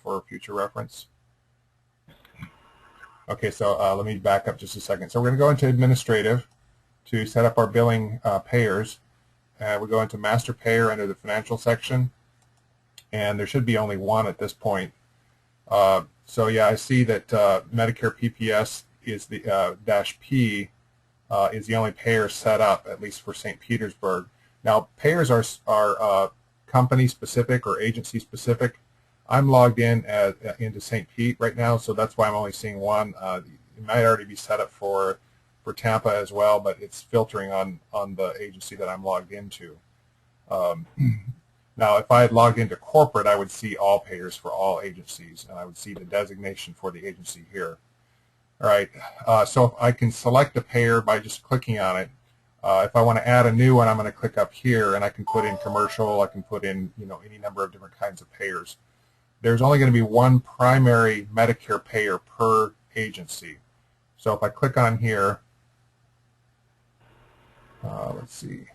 for future reference. Okay, so let me back up just a second. So we're going to go into administrative to set up our billing payers. We go into master payer under the financial section, and there should be only one at this point. So yeah, I see that Medicare PPS is the -P is the only payer set up, at least for St. Petersburg. Now, payers are company specific or agency specific. I'm logged in into St. Pete right now, so that's why I'm only seeing one. It might already be set up for Tampa as well, but it's filtering on the agency that I'm logged into. Now, if I had logged into corporate, I would see all payers for all agencies, and I would see the designation for the agency here. All right, so I can select a payer by just clicking on it. If I want to add a new one, I'm going to click up here, and I can put in commercial. I can put in, any number of different kinds of payers. There's only going to be one primary Medicare payer per agency. So if I click on here, let's see.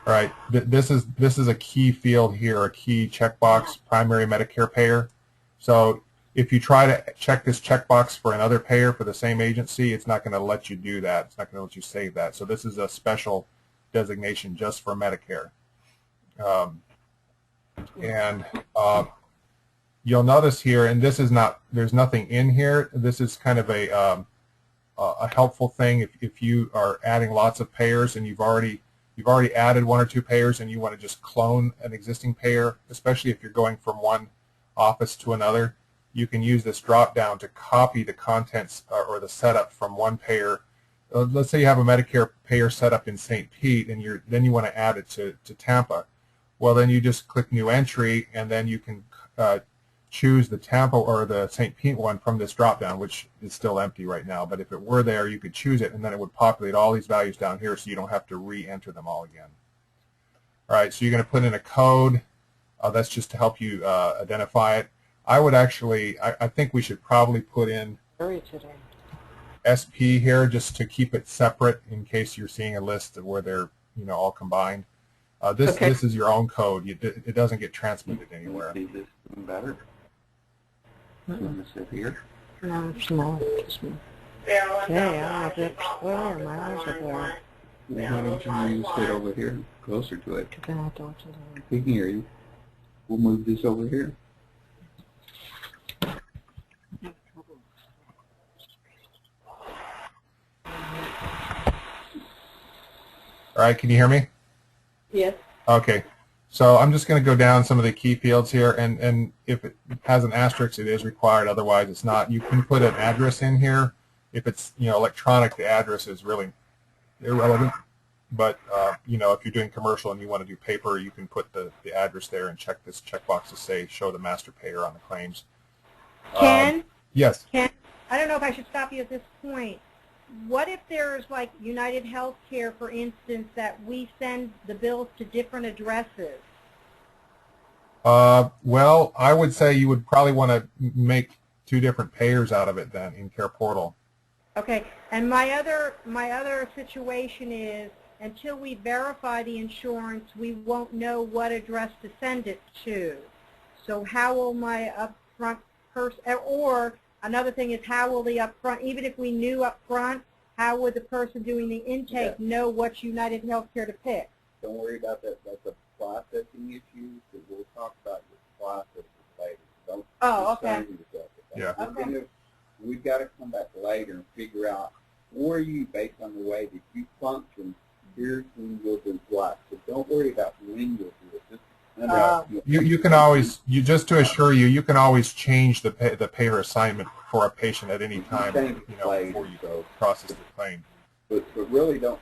All right, this is a key field here, a key checkbox, primary Medicare payer. So if you try to check this checkbox for another payer for the same agency, it's not going to let you do that. It's not going to let you save that. So this is a special designation just for Medicare. You'll notice here, and this is not, there's nothing in here. This is kind of a helpful thing if you are adding lots of payers and you've already added one or two payers and you want to just clone an existing payer, especially if you're going from one office to another. You can use this drop down to copy the contents or the setup from one payer. Let's say you have a Medicare payer set up in St. Pete, and then you want to add it to Tampa. Well, then you just click New Entry, and then you can choose the Tampa or the St. Pete one from this drop down, which is still empty right now. But if it were there, you could choose it, and then it would populate all these values down here, so you don't have to re-enter them all again. All right, so you're going to put in a code. That's just to help you identify it. I would actually, I think we should probably put in SP here just to keep it separate in case you're seeing a list of where they're all combined. This is your own code. It doesn't get transmitted anywhere. See this better? Let me sit here. No, it's not. Yeah, it's where my eyes are going. Why don't you sit over here, closer to it? Because I don't We can hear you. We'll move this over here. All right, can you hear me? Yes. Okay, so I'm just going to go down some of the key fields here, and if it has an asterisk, it is required. Otherwise, it's not. You can put an address in here. If it's electronic, the address is really irrelevant. But if you're doing commercial and you want to do paper, you can put the address there and check this checkbox to say show the master payer on the claims. Ken? Yes. Ken, I don't know if I should stop you at this point. What if there's like United Healthcare, for instance, that we send the bills to different addresses? Well, I would say you would probably want to make two different payers out of it then in Care Portal. Okay, and my other situation is until we verify the insurance, we won't know what address to send it to. So how will my upfront person, or another thing is how will the upfront, even if we knew upfront, how would the person doing the intake know which United Healthcare to pick? Don't worry about that. That's a processing issue, because we'll talk about your processes later. Don't okay. yourself with that. Yeah. Okay. We've got to come back later and figure out, who are you based on the way that you function, here's when you'll do what. So don't worry about when you'll do it. Just you can always, just to assure you, you can always change the payer assignment for a patient at any time, before you process the claim. But really don't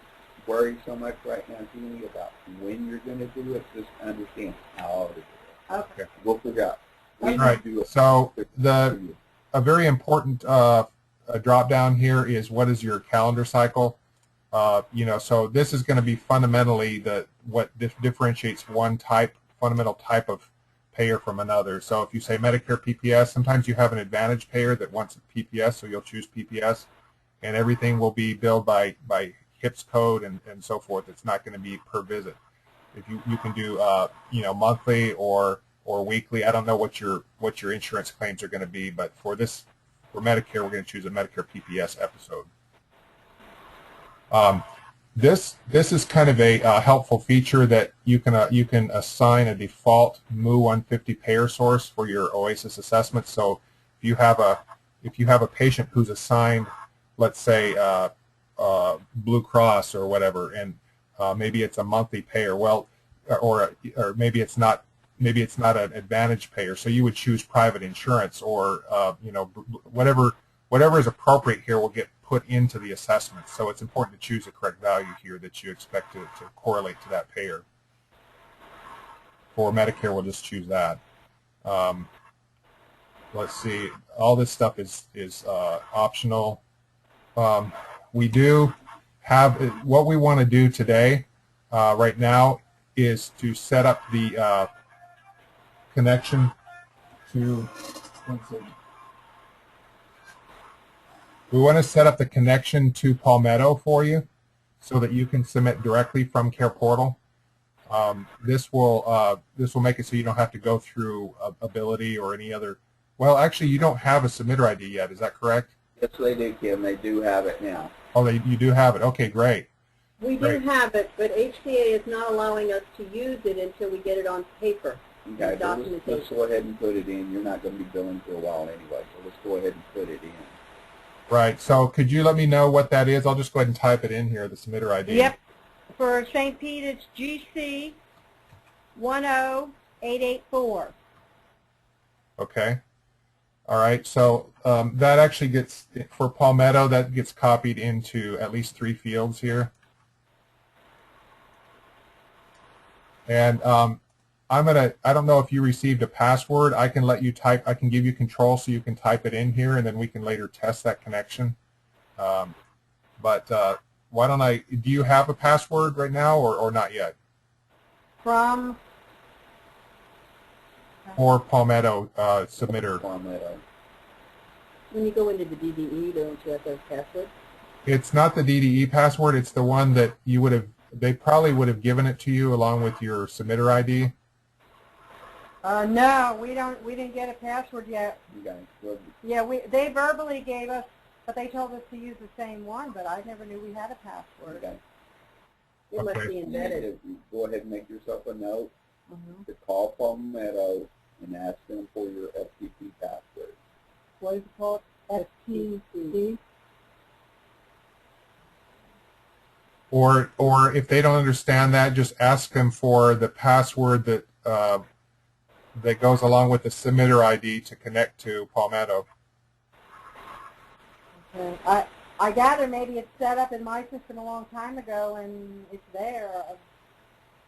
worry so much right now, Jeannie, about when you're going to do it. Just understand how to do it. Okay. We'll figure out. All right. So a very important drop down here is what is your calendar cycle. So this is going to be fundamentally what differentiates one fundamental type of payer from another. So if you say Medicare PPS, sometimes you have an Advantage payer that wants a PPS, so you'll choose PPS, and everything will be billed by HIPS code and so forth. It's not going to be per visit. If you can do you know, monthly or weekly. I don't know what your insurance claims are going to be, but for Medicare, we're going to choose a Medicare PPS episode. This is kind of a helpful feature that you can assign a default MU 150 payer source for your OASIS assessment. So if you have a patient who's assigned, let's say Blue Cross or whatever, and maybe it's a monthly payer, well, or maybe it's not an Advantage payer, so you would choose private insurance, or you know, whatever is appropriate here will get put into the assessment. So it's important to choose the correct value here that you expect to correlate to that payer. For Medicare, we'll just choose that. Let's see, all this stuff is optional. We do have, what we want to do today, right now, is to set up the connection to, we want to set up the connection to Palmetto for you so that you can submit directly from Care Portal. This will make it so you don't have to go through Ability or any other. Well, actually, you don't have a submitter ID yet. Is that correct? Yes, they do, Kim. They do have it now. Oh, you do have it. Okay, great. We do have it, but HCA is not allowing us to use it until we get it on paper. Okay, so let's go ahead and put it in. You're not going to be billing for a while anyway, so let's go ahead and put it in. Right. So could you let me know what that is? I'll just go ahead and type it in here, the submitter ID. Yep. For St. Pete, it's GC 10884. Okay. All right. So that actually gets, for Palmetto, that gets copied into at least 3 fields here. And I don't know if you received a password. I can let you type, I can give you control so you can type it in here, and then we can later test that connection. But why don't do you have a password right now or not yet? From? For Palmetto submitter. Palmetto. When you go into the DDE, don't you have to have password? It's not the DDE password. It's the one that you would have, they probably would have given it to you along with your submitter ID. No, we didn't get a password yet. Okay. Good. Yeah, they verbally gave us, but they told us to use the same one, but I never knew we had a password. Okay. It must be embedded. Go ahead and make yourself a note to call Palmetto and ask them for your FTP password. What is it called? FTP? Or if they don't understand that, just ask them for the password that that goes along with the submitter ID to connect to Palmetto. Okay. I gather maybe it's set up in my system a long time ago and it's there.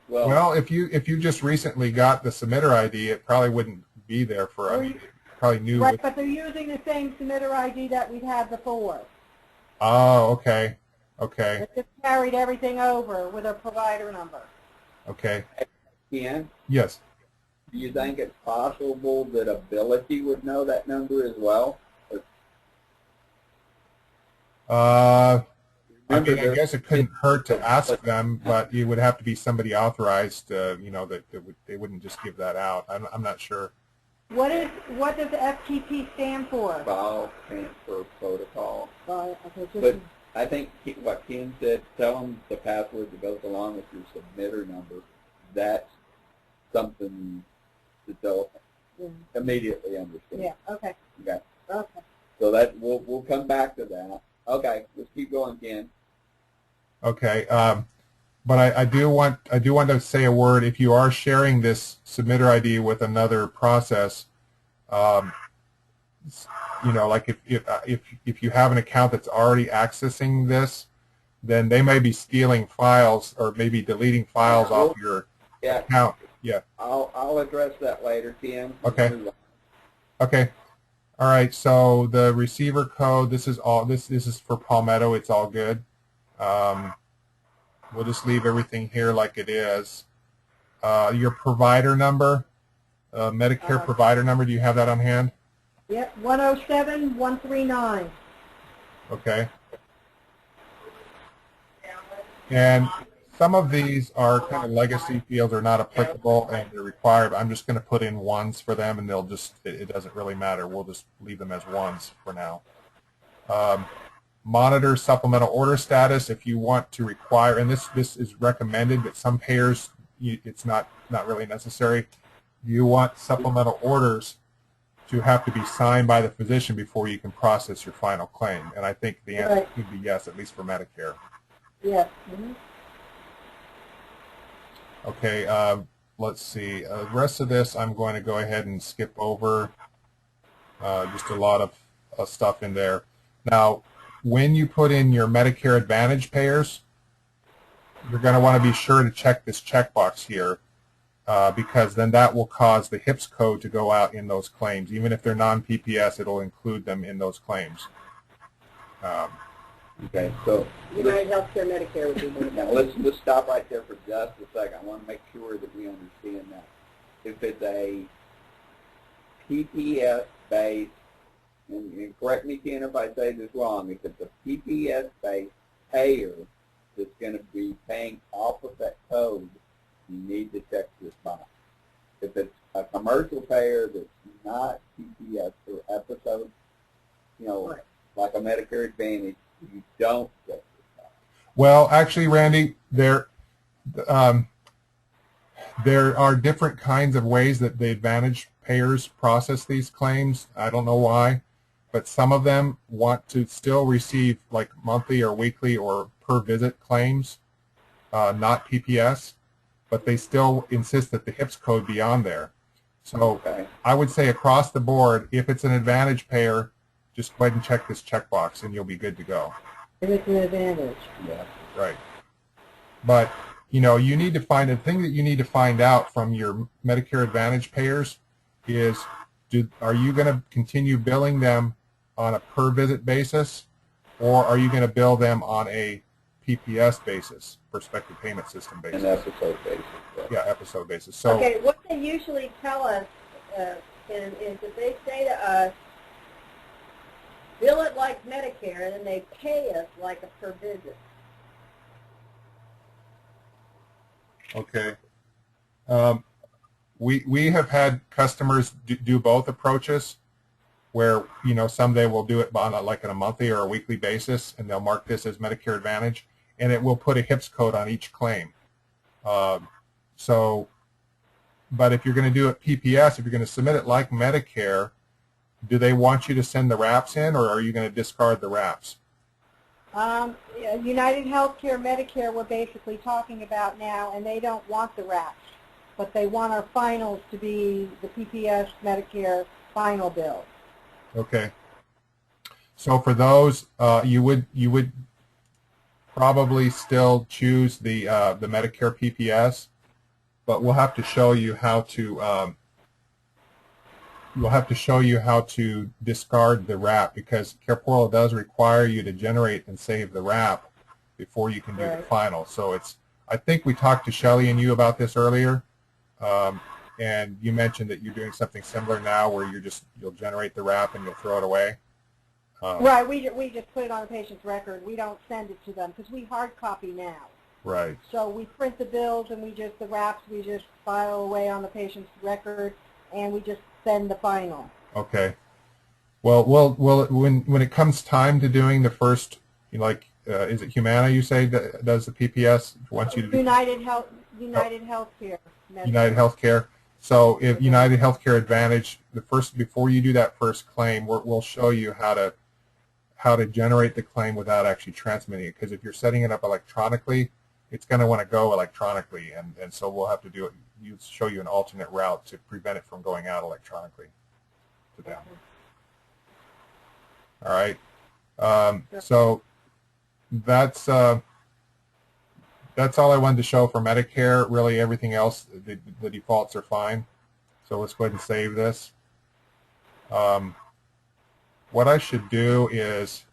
Well, if you just recently got the submitter ID, it probably wouldn't be there for us. Probably new. Right, but they're using the same submitter ID that we've had before. Oh, okay. Okay. It just carried everything over with a provider number. Okay. Ken? Yes. Do you think it's possible that Ability would know that number as well? I guess it couldn't hurt to ask them, but it would have to be somebody authorized, you know, that they wouldn't just give that out. I'm not sure. What does FTP stand for? File Transfer Protocol. Okay, But I think what Ken said, tell them the password that goes along with your submitter number. That's something that they'll immediately understand. Yeah, okay. Okay. Okay. So that we'll come back to that. Okay, let's keep going, Ken. Okay, but I do want to say a word. If you are sharing this submitter ID with another process, you know, like if you have an account that's already accessing this, then they may be stealing files or maybe deleting files off your account. Yeah. I'll address that later, Ken. Okay. Okay. All right. So the receiver code. This is all. This is for Palmetto. It's all good. We'll just leave everything here like it is. Your provider number, Medicare provider number. Do you have that on hand? Yep. 107139. Okay. And some of these are kind of legacy fields, are not applicable and they're required. I'm just going to put in ones for them, and they'll just, it doesn't really matter. We'll just leave them as ones for now. Monitor supplemental order status if you want to require, and this is recommended, but some payers it's not really necessary. You want supplemental orders to have to be signed by the physician before you can process your final claim, and I think the answer would be yes, at least for Medicare. Yes. Mm-hmm. Okay, let's see. The rest of this I'm going to go ahead and skip over. Just a lot of stuff in there. Now, when you put in your Medicare Advantage payers, you're going to want to be sure to check this checkbox here because then that will cause the HIPS code to go out in those claims. Even if they're non-PPS, it'll include them in those claims. Okay, so United Healthcare Medicare would be one of now those. let's stop right there for just a second. I want to make sure that we understand that. If it's a PPS-based, and correct me, Ken, if I say this wrong, if it's a PPS-based payer that's going to be paying off of that code, you need to check this box. If it's a commercial payer that's not PPS or episode, you know, like a Medicare Advantage, you don't check this box. Well, actually, Randy, there are different kinds of ways that the Advantage payers process these claims. I don't know why, but some of them want to still receive like monthly or weekly or per visit claims, not PPS, but they still insist that the HIPS code be on there. So I would say across the board, if it's an Advantage payer, just go ahead and check this checkbox and you'll be good to go. If it's an Advantage. Yeah. Right. But, you know, you need to find, the thing that you need to find out from your Medicare Advantage payers is, are you going to continue billing them on a per visit basis, or are you going to bill them on a PPS basis, prospective payment system basis? An episode basis. Yeah, episode basis. So, Okay, what they usually tell us is that they say to us, bill it like Medicare, and then they pay us like a per visit. okay. We have had customers do both approaches, where, you know, someday we'll do it on like on a monthly or a weekly basis, and they'll mark this as Medicare Advantage, and it will put a HIPS code on each claim. But if you're going to do it PPS, if you're going to submit it like Medicare, do they want you to send the wraps in, or are you going to discard the wraps? United Healthcare Medicare we're basically talking about now, and they don't want the wraps, but they want our finals to be the PPS Medicare final bill. Okay. So for those, you would probably still choose the Medicare PPS, but we'll have to show you how to discard the wrap, because Careportal does require you to generate and save the wrap before you can do the final. So I think we talked to Shelley and you about this earlier, and you mentioned that you're doing something similar now, where you'll generate the wrap and you'll throw it away. Right, we just put it on the patient's record. We don't send it to them because we hard copy now. Right. So we print the bills and the wraps we just file away on the patient's record, and we just send the final. Okay. Well, when it comes time to doing the first, is it Humana you say that does the PPS? Wants you to do United Healthcare. United Healthcare. So if United Healthcare Advantage, before you do that first claim, we'll show you how to generate the claim without actually transmitting it. Because if you're setting it up electronically, it's going to want to go electronically, and so we'll have to do it. Show you an alternate route to prevent it from going out electronically to them. All right. So that's all I wanted to show for Medicare. Really, everything else, the defaults are fine. So let's go ahead and save this. What I should do is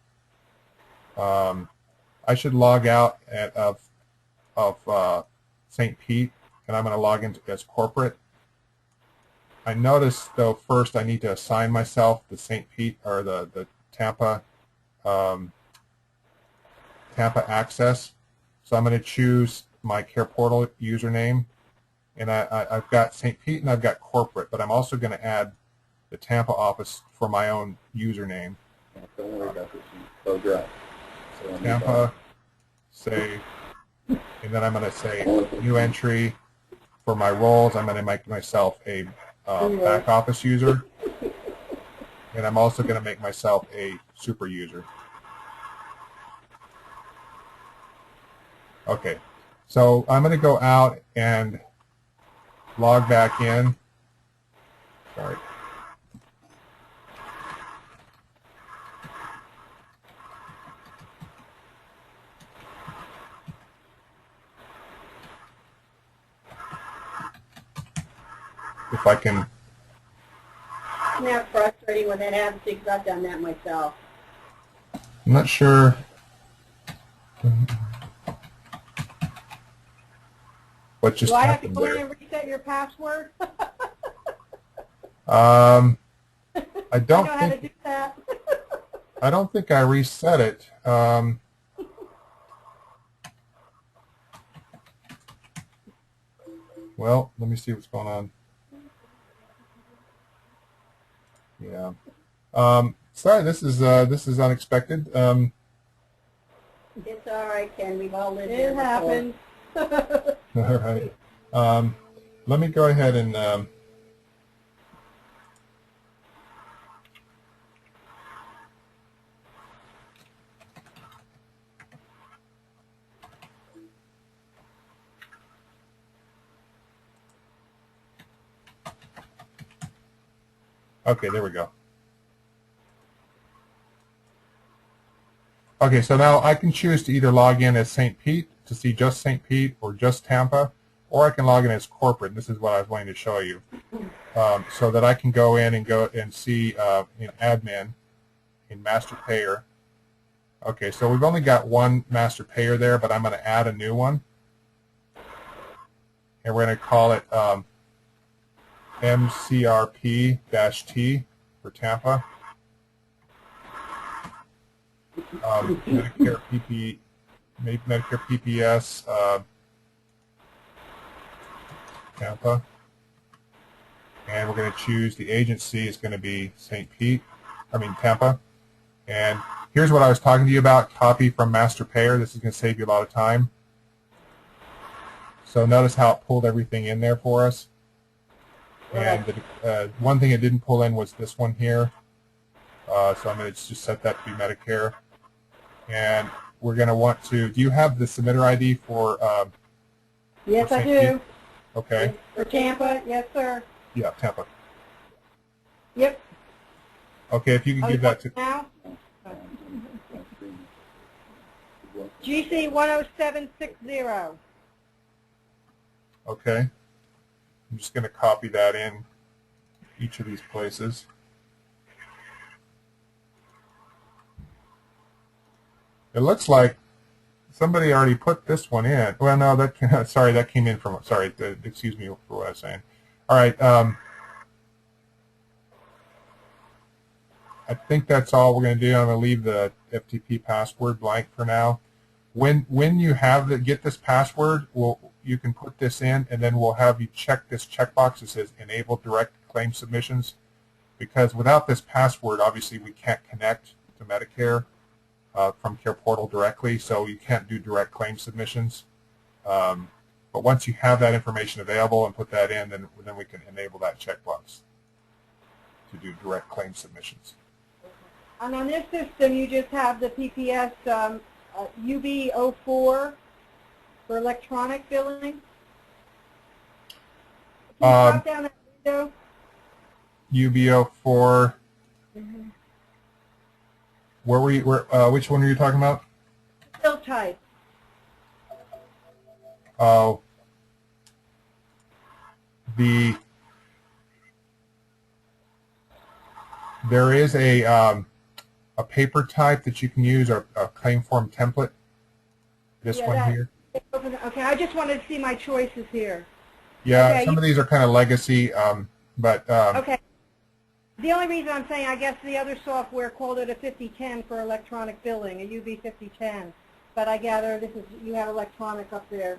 I should log out of St. Pete, and I'm going to log in as corporate. I noticed, though, first I need to assign myself the St. Pete or the Tampa Tampa access. So I'm going to choose my Care Portal username, and I've got St. Pete and I've got corporate, but I'm also going to add the Tampa office for my own username. Don't worry about this. So dry. So Tampa, save, and then I'm going to say new entry. For my roles, I'm going to make myself a back office user, and I'm also going to make myself a super user. Okay, so I'm going to go out and log back in. Sorry. If I can. Isn't that frustrating when that happens? Because I've done that myself. I'm not sure. What just Do I have to happened go in there? and reset your password? I I don't know how to think do that. I don't think I reset it. Well, let me see what's going on. Yeah. Sorry, this is unexpected. It's all right, Ken. We've all lived It there happens. All right. Let me go ahead and okay, there we go. Okay, so now I can choose to either log in as St. Pete to see just St. Pete or just Tampa, or I can log in as corporate. This is what I was wanting to show you, so that I can go in and see in admin, in master payer. Okay, so we've only got one master payer there, but I'm going to add a new one, and we're going to call it MCRP-T for Tampa. Medicare PPS Tampa, and we're going to choose the agency is going to be Tampa. And here's what I was talking to you about: copy from master payer. This is going to save you a lot of time. So notice how it pulled everything in there for us. And one thing it didn't pull in was this one here. So I'm going to just set that to be Medicare. And we're going to want to, do you have the submitter ID for Yes, for I St. do. Pete? Okay. For Tampa, yes, sir. Yeah, Tampa. Yep. Okay, if you could give that to, now. GC 10760. okay. I'm just going to copy that in each of these places. It looks like somebody already put this one in. Well, no, that sorry, that came in from. Sorry, excuse me for what I was saying. All right, I think that's all we're going to do. I'm going to leave the FTP password blank for now. When you get this password, you can put this in, and then we'll have you check this checkbox that says Enable Direct Claim Submissions, because without this password, obviously we can't connect to Medicare from Care Portal directly, so you can't do direct claim submissions. But once you have that information available and put that in, then we can enable that checkbox to do direct claim submissions. And on this system, you just have the PPS UB04 for electronic billing. Can you drop down that window? UB04. Where were you? Which one are you talking about? Bill type. Oh, there is a paper type that you can use, or a claim form template. This one here. Okay, I just wanted to see my choices here. Yeah, okay, some of these are kind of legacy, but okay. The only reason I'm saying, I guess the other software called it a 5010 for electronic billing, a UB 5010. But I gather you have electronic up there.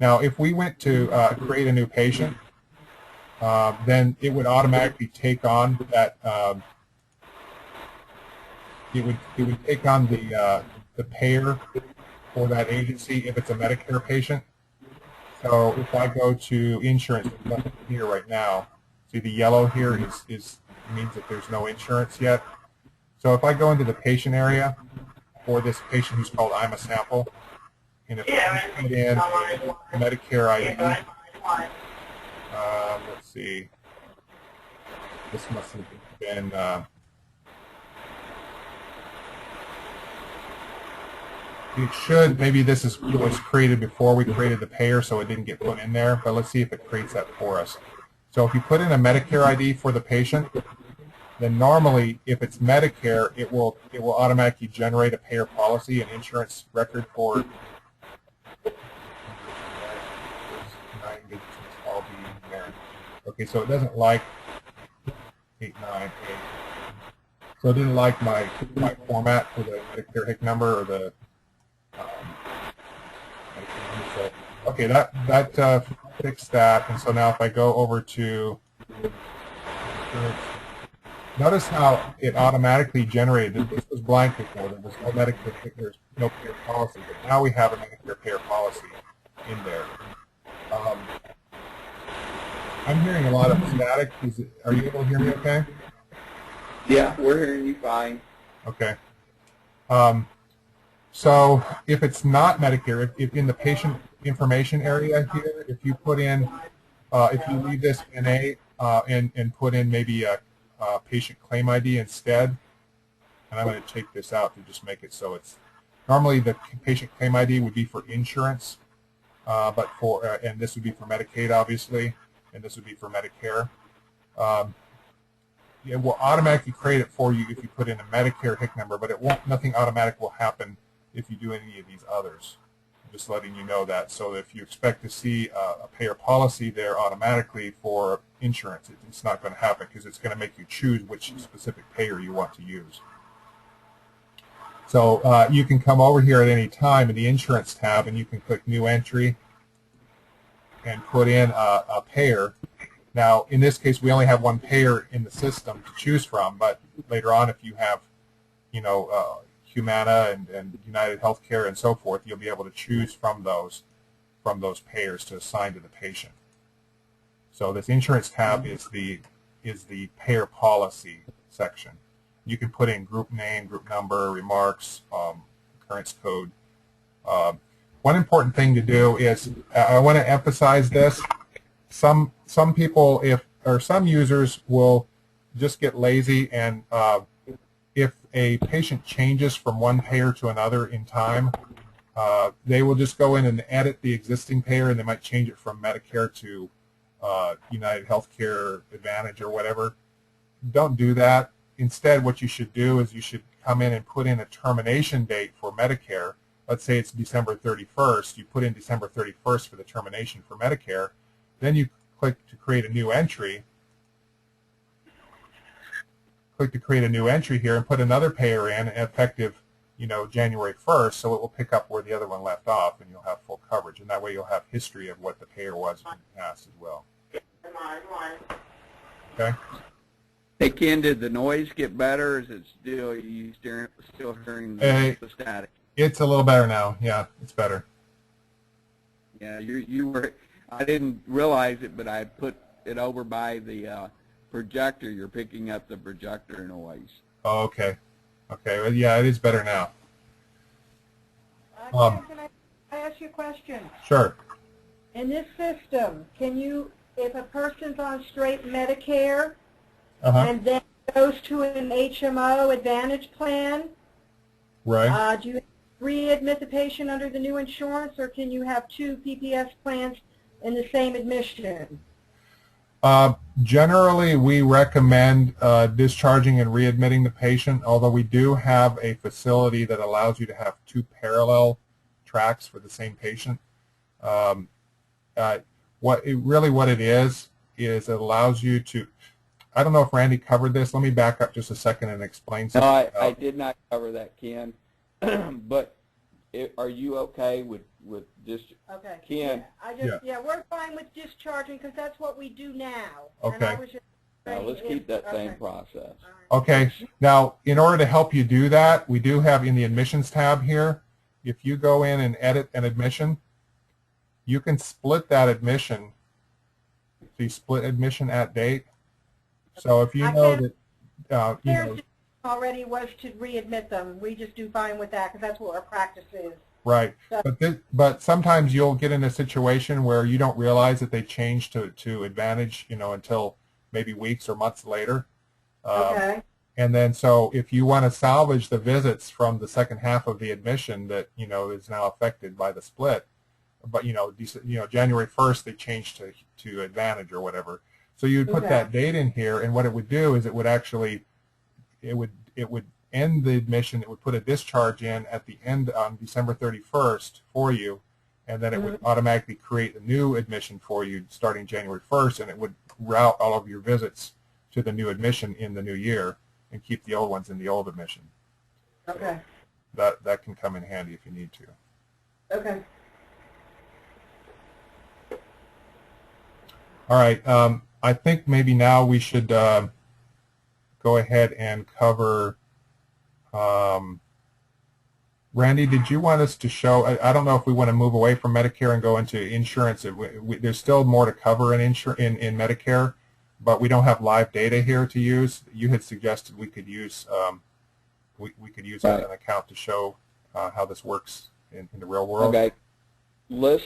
Now, if we went to create a new patient, then it would automatically take on that. It would take on the payer for that agency if it's a Medicare patient. So if I go to insurance, there's nothing here right now. See, the yellow here is means that there's no insurance yet. So if I go into the patient area for this patient who's called I'm a Sample, and if I put in a Medicare ID, let's see, this must have been, it should, maybe this was created before we created the payer, so it didn't get put in there, but let's see if it creates that for us. So if you put in a Medicare ID for the patient, then normally, if it's Medicare, it will automatically generate a payer policy and insurance record for 9 digits must all be in there. Okay, so it doesn't like 898. So it didn't like my format for the Medicare HIC number or the so, okay, that fixed that, and so now if I go over to insurance, notice how it automatically generated. This was blank before. There was no Medicare, there's no payer policy, but now we have a Medicare payer policy in there. I'm hearing a lot of static. Are you able to hear me okay? Yeah, we're hearing you fine. Okay. So if it's not Medicare, if in the patient information area here, if you put in, if you leave this NA and put in maybe a patient claim ID instead, and I'm going to take this out to just make it so it's, normally the patient claim ID would be for insurance, but for, and this would be for Medicaid obviously, and this would be for Medicare. It will automatically create it for you if you put in a Medicare HIC number, but it won't, nothing automatic will happen if you do any of these others. I'm just letting you know that. So if you expect to see a payer policy there automatically for insurance, it's not going to happen because it's going to make you choose which specific payer you want to use. So you can come over here at any time in the insurance tab and you can click new entry and put in a payer. Now, in this case, we only have one payer in the system to choose from, but later on, if you have, you know, Humana and United Healthcare and so forth, you'll be able to choose from those payers to assign to the patient. So this insurance tab is the payer policy section. You can put in group name, group number, remarks, occurrence code. One important thing to do is, I want to emphasize this. Some people, some users will just get lazy, and if a patient changes from one payer to another in time, they will just go in and edit the existing payer, and they might change it from Medicare to United Healthcare Advantage or whatever. Don't do that. Instead, what you should do is you should come in and put in a termination date for Medicare. Let's say it's December 31st. You put in December 31st for the termination for Medicare. Then you click to create a new entry. Click to create a new entry here and put another payer in effective, you know, January 1st, so it will pick up where the other one left off, and you'll have full coverage. And that way you'll have history of what the payer was in the past as well. Okay. Hey Ken, did the noise get better, or is it still hearing the static? It's a little better now. Yeah, it's better. Yeah, you were. I didn't realize it, but I put it over by the projector. You're picking up the projector noise. Oh, okay. Okay. Well, yeah, it is better now. Can I ask you a question? Sure. In this system, can you, if a person's on straight Medicare and then goes to an HMO Advantage plan, right? Do you readmit the patient under the new insurance, or can you have two PPS plans in the same admission? Generally, we recommend discharging and readmitting the patient, although we do have a facility that allows you to have two parallel tracks for the same patient. What it is it allows you to, I don't know if Randy covered this. Let me back up just a second and explain something. No, I did not cover that, Ken. But are you okay with just Okay. Ken? Yeah, we're fine with discharging because that's what we do now. Okay. And I was just Now, let's keep that same process. All right. Okay. Now, in order to help you do that, we do have in the admissions tab here, if you go in and edit an admission, you can split that admission. So you split admission at date. So if you know that, you know, already was to readmit them. We just do fine with that because that's what our practice is. right. So, but sometimes you'll get in a situation where you don't realize that they changed to Advantage, you know, until maybe weeks or months later. okay. And then so if you want to salvage the visits from the second half of the admission that, you know, is now affected by the split, but, you know, January 1st they changed to Advantage or whatever. So you would put that date in here, and what it would do is it would actually, it would end the admission. It would put a discharge in at the end on December 31st for you, and then it would automatically create a new admission for you starting January 1st, and it would route all of your visits to the new admission in the new year and keep the old ones in the old admission. Okay. So that can come in handy if you need to. Okay. All right. I think maybe now we should go ahead and cover. Randy, did you want us to show? I don't know if we want to move away from Medicare and go into insurance. There's still more to cover in Medicare, but we don't have live data here to use. You had suggested we could use we could use an account to show how this works in the real world. Okay. Let's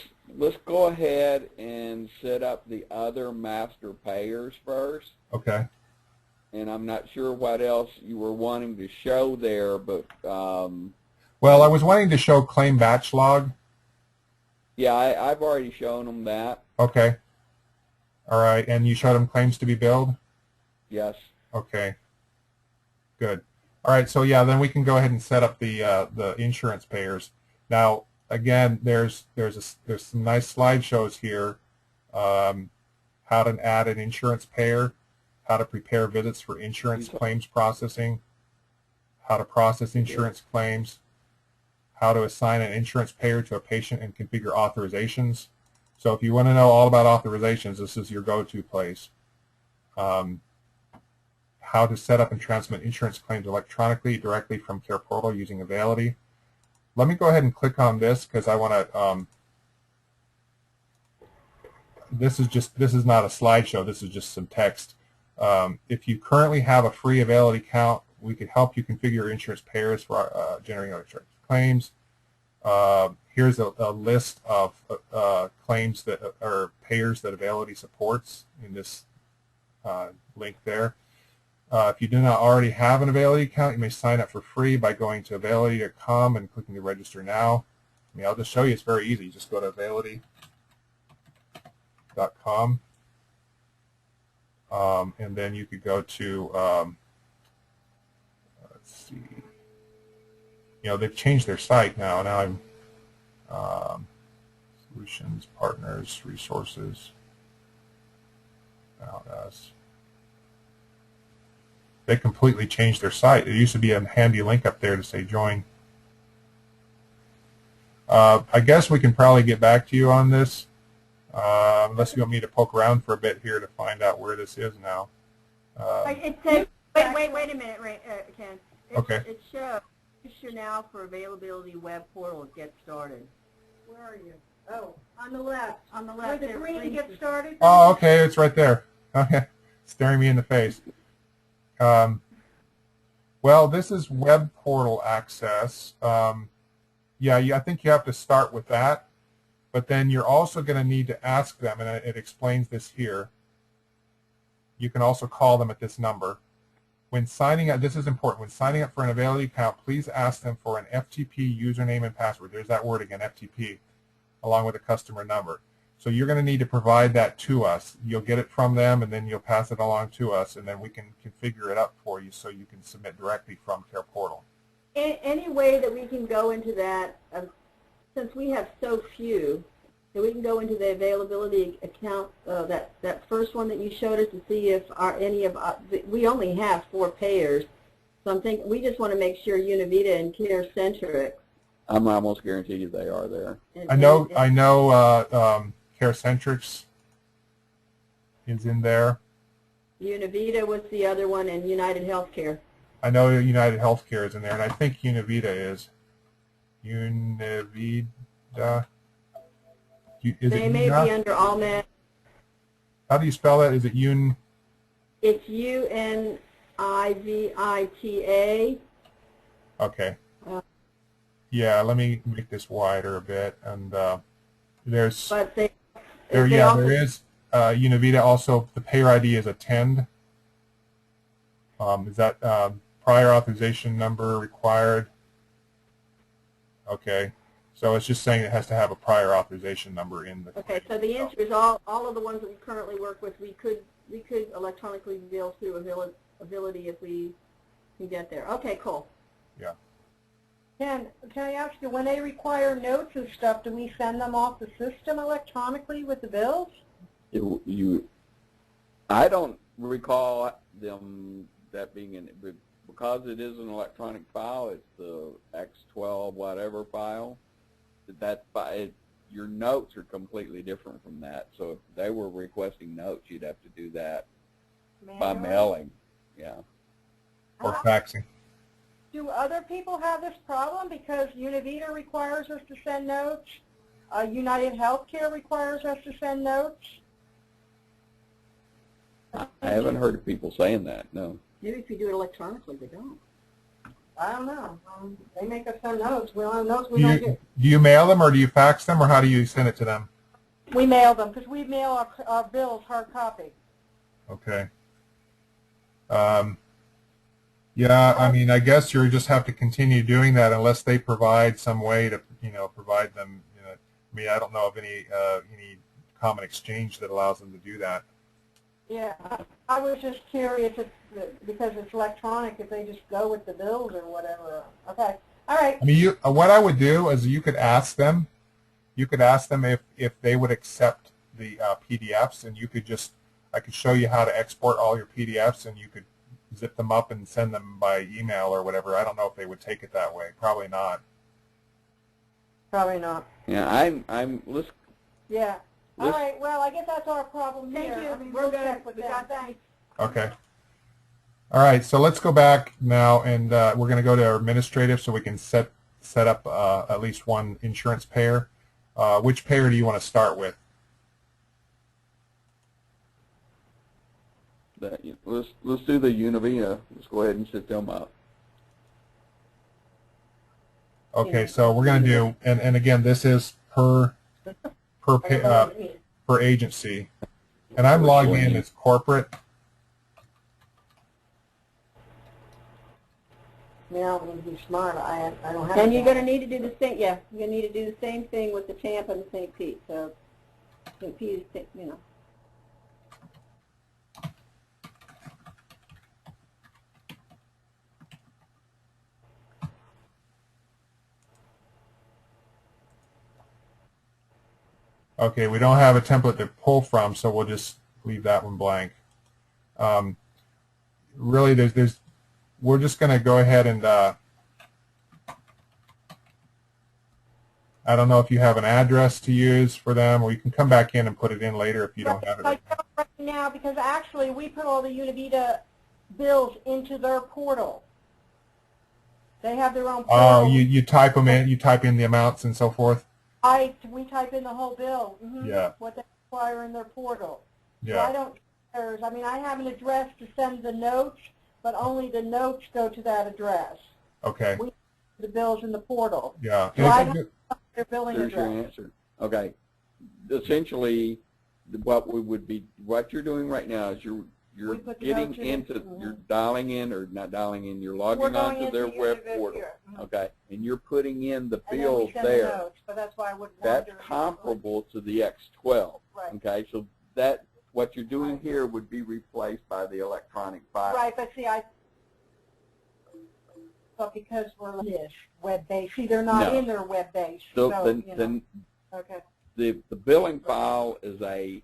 go ahead and set up the other master payers first. Okay. And I'm not sure what else you were wanting to show there, but well, I was wanting to show claim batch log. yeah, I've already shown them that. Okay. All right, and you showed them claims to be billed? Yes. Okay. Good. All right, so yeah, then we can go ahead and set up the insurance payers. Now, again, there's some nice slideshows here. How to add an insurance payer, how to prepare visits for insurance claims processing, how to process insurance claims, how to assign an insurance payer to a patient and configure authorizations. So if you want to know all about authorizations, this is your go-to place. How to set up and transmit insurance claims electronically directly from Care Portal using Availity. Let me go ahead and click on this because I want to. This is not a slideshow. This is just some text. If you currently have a free Availity account, we could help you configure your insurance payers for generating electronic claims. Here's a list of claims that are payers that Availity supports in this link there. If you do not already have an Availity account, you may sign up for free by going to availity.com and clicking the register now. I mean, I'll just show you. It's very easy. You just go to availity.com, and then you could go to, let's see, you know, they've changed their site now. Now I'm solutions, partners, resources, about us. They completely changed their site. There used to be a handy link up there to say join. I guess we can probably get back to you on this, unless you want me to poke around for a bit here to find out where this is now. It says, wait a minute, Ken. Okay. It shows register now for availability web portal. Get started. Where are you? Oh, on the left. On the left. Where the green get started? Oh, okay. It's right there. Okay. Staring me in the face. Well, this is web portal access. Yeah, I think you have to start with that, but then you're also going to need to ask them, and it explains this here. You can also call them at this number. When signing up, this is important, when signing up for an Availity account, please ask them for an FTP username and password. There's that word again, FTP, along with a customer number. So you're going to need to provide that to us. You'll get it from them, and then you'll pass it along to us, and then we can configure it up for you so you can submit directly from Care Portal. Any way that we can go into that, since we have so few, that we can go into the availability account, that first one that you showed us, to see if we only have 4 payers. So I'm thinking we just want to make sure Univita and CareCentric I'm almost guaranteed you they are there. I know CareCentrix is in there. Univita was the other one, and United Healthcare. I know United Healthcare is in there, and I think Univita is. Univita. They may be under AllMed. How do you spell that? Is it Un? It's UNIVITA. Okay. Yeah, let me make this wider a bit, and there's. But there is Univita. Also, the payer ID is attend. Is that prior authorization number required? Okay, so it's just saying it has to have a prior authorization number in the. Okay, so the answer is all of the ones that we currently work with, we could electronically bill through Ability if we can get there. Okay, cool. Yeah. Can I ask you, when they require notes and stuff, do we send them off the system electronically with the bills? I don't recall them that being in, because it is an electronic file. It's the X12 whatever file. Your notes are completely different from that. So if they were requesting notes, you'd have to do that by mailing. Yeah. Or faxing. Do other people have this problem? Because Univita requires us to send notes. United Healthcare requires us to send notes. I haven't heard of people saying that, no. Maybe if you do it electronically, they don't. I don't know. They make us send notes. We don't have notes we don't get. Do you mail them, or do you fax them, or how do you send it to them? We mail them, because we mail our bills hard copy. Okay. Yeah, I mean, I guess you just have to continue doing that unless they provide some way to, provide them. I mean, I don't know of any common exchange that allows them to do that. Yeah, I was just curious if, because it's electronic, if they just go with the bills or whatever. Okay, all right. I mean, what I would do is you could ask them. You could ask them if they would accept the PDFs, and I could show you how to export all your PDFs, and you could zip them up and send them by email or whatever. I don't know if they would take it that way. Probably not. Probably not. Yeah, let's. Yeah. All right. Well, I guess that's our problem Thank here. you. I mean, We're we'll good. check with We them. got that. Okay. All right. So let's go back now, and we're going to go to our administrative so we can set up at least one insurance payer. Which payer do you want to start with? Let's do the Univita. Let's go ahead and set them up. Okay, so we're going to do, and again, this is per agency, and I'm logged in as corporate. Yeah, I'm going to be smart. I don't have. And you're going to need to do the same. Yeah, you're going to need to do the same thing with the Tampa and St. Pete. So St. Pete is, Okay, we don't have a template to pull from, so we'll just leave that one blank. Really, we're just going to go ahead and, I don't know if you have an address to use for them, or you can come back in and put it in later if you don't have it. I don't right now, because actually we put all the Univita bills into their portal. They have their own portal. Oh, you type them in, you type in the amounts and so forth? We type in the whole bill, Yeah. what they require in their portal. Yeah. So I mean, I have an address to send the notes, but only the notes go to that address. Okay. We the bills in the portal. Yeah. So I don't have their billing There's your address. answer. Okay. Essentially, what you're doing right now is you're getting into, you're dialing in, or not dialing in, you're logging onto their web portal. Okay, and you're putting in the bills there. The notes, but that's why I would That's comparable to the X12. Right. Okay, so what you're doing here would be replaced by the electronic file. Right, but see, but because we're this web-based, see, they're not in their web-based. So then okay. The billing file is a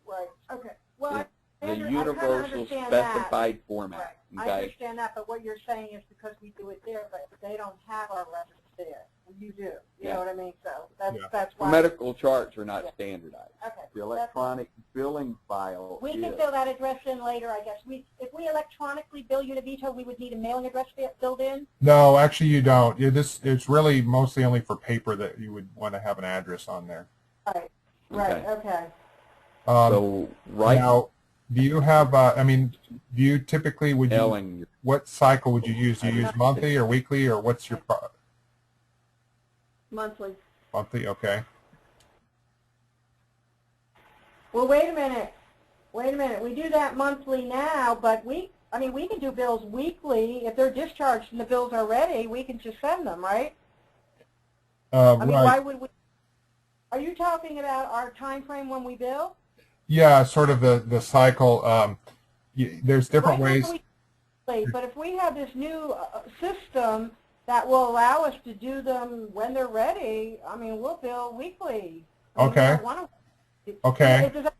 Right. Okay. Well, the universal specified format. Right. Okay. I understand that, but what you're saying is because we do it there, but they don't have our records there. You do. You Yeah. know what I mean? So that's Yeah. that's The why. medical charts are not Yeah. standardized. Okay. The electronic billing file We can is. fill that address in later, I guess. If we electronically bill Univito, we would need a mailing address filled in. No, actually you don't. It's really mostly only for paper that you would want to have an address on there. Right. Right. Okay. Okay. So right Now, do you have? I mean, do you typically Ellen, what cycle would you use? Do you use monthly or weekly, or what's your Monthly. monthly? Okay. Well, wait a minute. Wait a minute. We do that monthly now, but we can do bills weekly. If they're discharged and the bills are ready, we can just send them, right? I mean, why would we? Are you talking about our time frame when we bill? Yeah, sort of the cycle. There's different Right ways. now but if we have this new system that will allow us to do them when they're ready, I mean, we'll bill weekly. I mean, Okay. we don't want to, Okay. Does that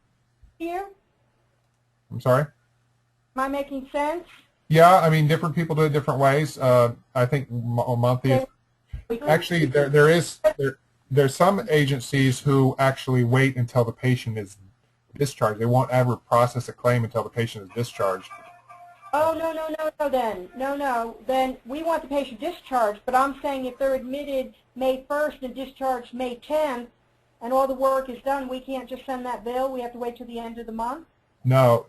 here? I'm sorry. Am I making sense? Yeah, I mean, different people do it different ways. I think monthly is actually there's some agencies who actually wait until the patient is discharged. They won't ever process a claim until the patient is discharged. Oh, no. Then we want the patient discharged, but I'm saying if they're admitted May 1st and discharged May 10th and all the work is done, we can't just send that bill? We have to wait till the end of the month? No.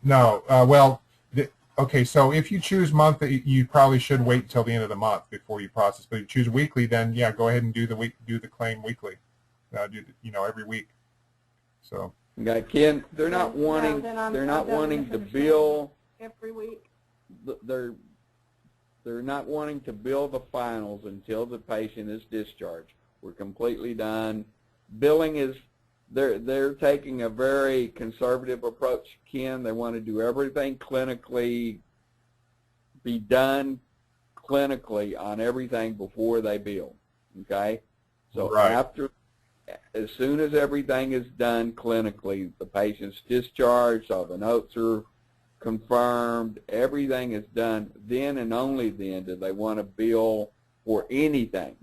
Okay, so if you choose monthly, you probably should wait until the end of the month before you process. But if you choose weekly, then yeah, go ahead and do the claim weekly. Every week. So. okay, Ken, they're not No, wanting then I'm to misunderstanding. bill. Every week. They're not wanting to bill the finals until the patient is discharged. We're completely done. Billing is they're taking a very conservative approach, Ken. They want to do everything clinically, be done clinically on everything before they bill. Okay? So right. as soon as everything is done clinically, the patient's discharged, all the notes are confirmed, everything is done, then and only then do they want to bill for anything.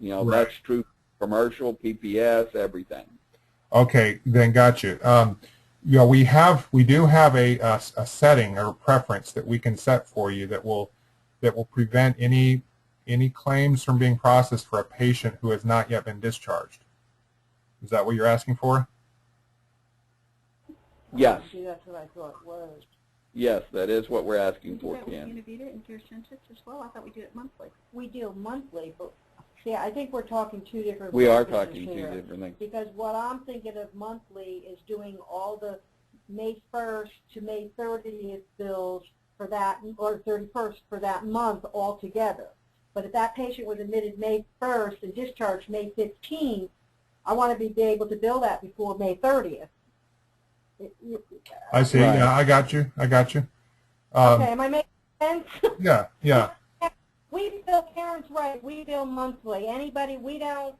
Right. That's true commercial, PPS, everything. Okay, then got you. We do have a setting or a preference that we can set for you that will prevent any claims from being processed for a patient who has not yet been discharged. Is that what you're asking for? Yes. See, that's what I thought it was. Yes, that is what we're asking for, Ken. Univita and CareCentrix as well. I thought we did it monthly. We do monthly, but see, I think we're talking two different We are packages talking two here. different things. Because what I'm thinking of monthly is doing all the May 1st to May 30th bills for that, or 31st for that month all together. But if that patient was admitted May 1st and discharged May 15th, I want to be able to bill that before May 30th. I see. Right. Yeah, I got you. Okay, am I making sense? Yeah. We bill, Karen's right, we bill monthly. Anybody, we don't,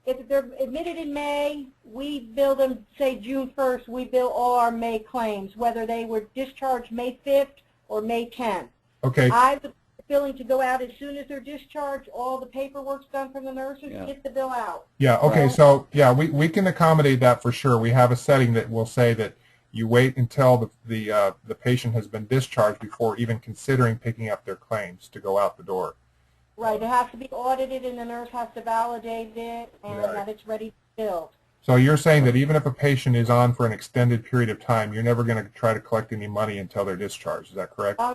if they're admitted in May, we bill them, say, June 1st, we bill all our May claims, whether they were discharged May 5th or May 10th. Okay. I was billing to go out as soon as they're discharged, all the paperwork's done from the nurses, get the bill out. Yeah, okay, Right. so yeah, we can accommodate that for sure. We have a setting that will say that you wait until the patient has been discharged before even considering picking up their claims to go out the door. Right, it has to be audited and the nurse has to validate it and Right. that it's ready to bill. So you're saying that even if a patient is on for an extended period of time, you're never going to try to collect any money until they're discharged. Is that correct? Oh,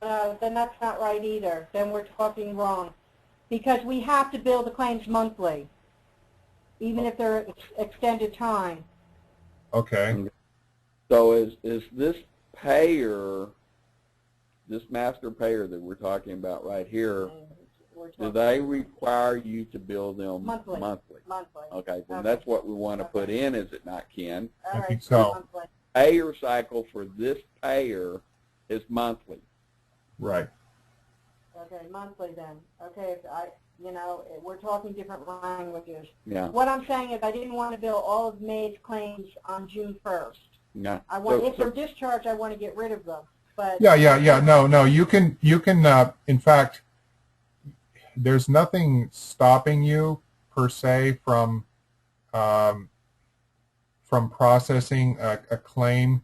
no, then that's not right either. Then we're talking wrong. Because we have to bill the claims monthly, even if they're extended time. Okay. So is this payer, this master payer that we're talking about right here, do they require you to bill them Monthly. monthly? Monthly. Okay, then Okay. that's what we want to put in, is it not, Ken? All I think right, so. monthly. Payer cycle for this payer is monthly. Right. Okay, monthly then. Okay, we're talking different languages. Yeah. What I'm saying is I didn't want to bill all of May's claims on June 1st. Yeah. I want, if they're discharged, I want to get rid of them. But Yeah. No, you can, in fact, there's nothing stopping you per se from processing a claim,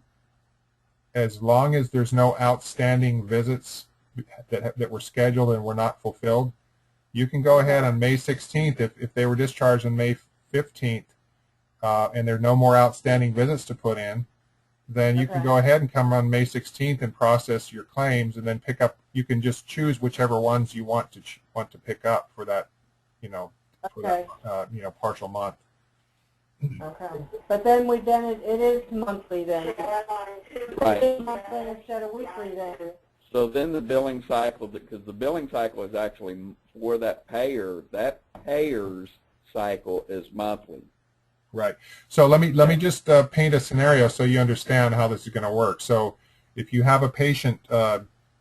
as long as there's no outstanding visits that were scheduled and were not fulfilled. You can go ahead on May 16th if they were discharged on May 15th and there are no more outstanding visits to put in, then you can go ahead and come on May 16th and process your claims, and then pick up. You can just choose whichever ones you want to pick up for that, for that, partial month. Okay. But then it is monthly then. Right. It is monthly instead of weekly then. So then the billing cycle, because the billing cycle is actually for that payer's cycle is monthly. Right. So let me just paint a scenario so you understand how this is going to work. So if you have a patient,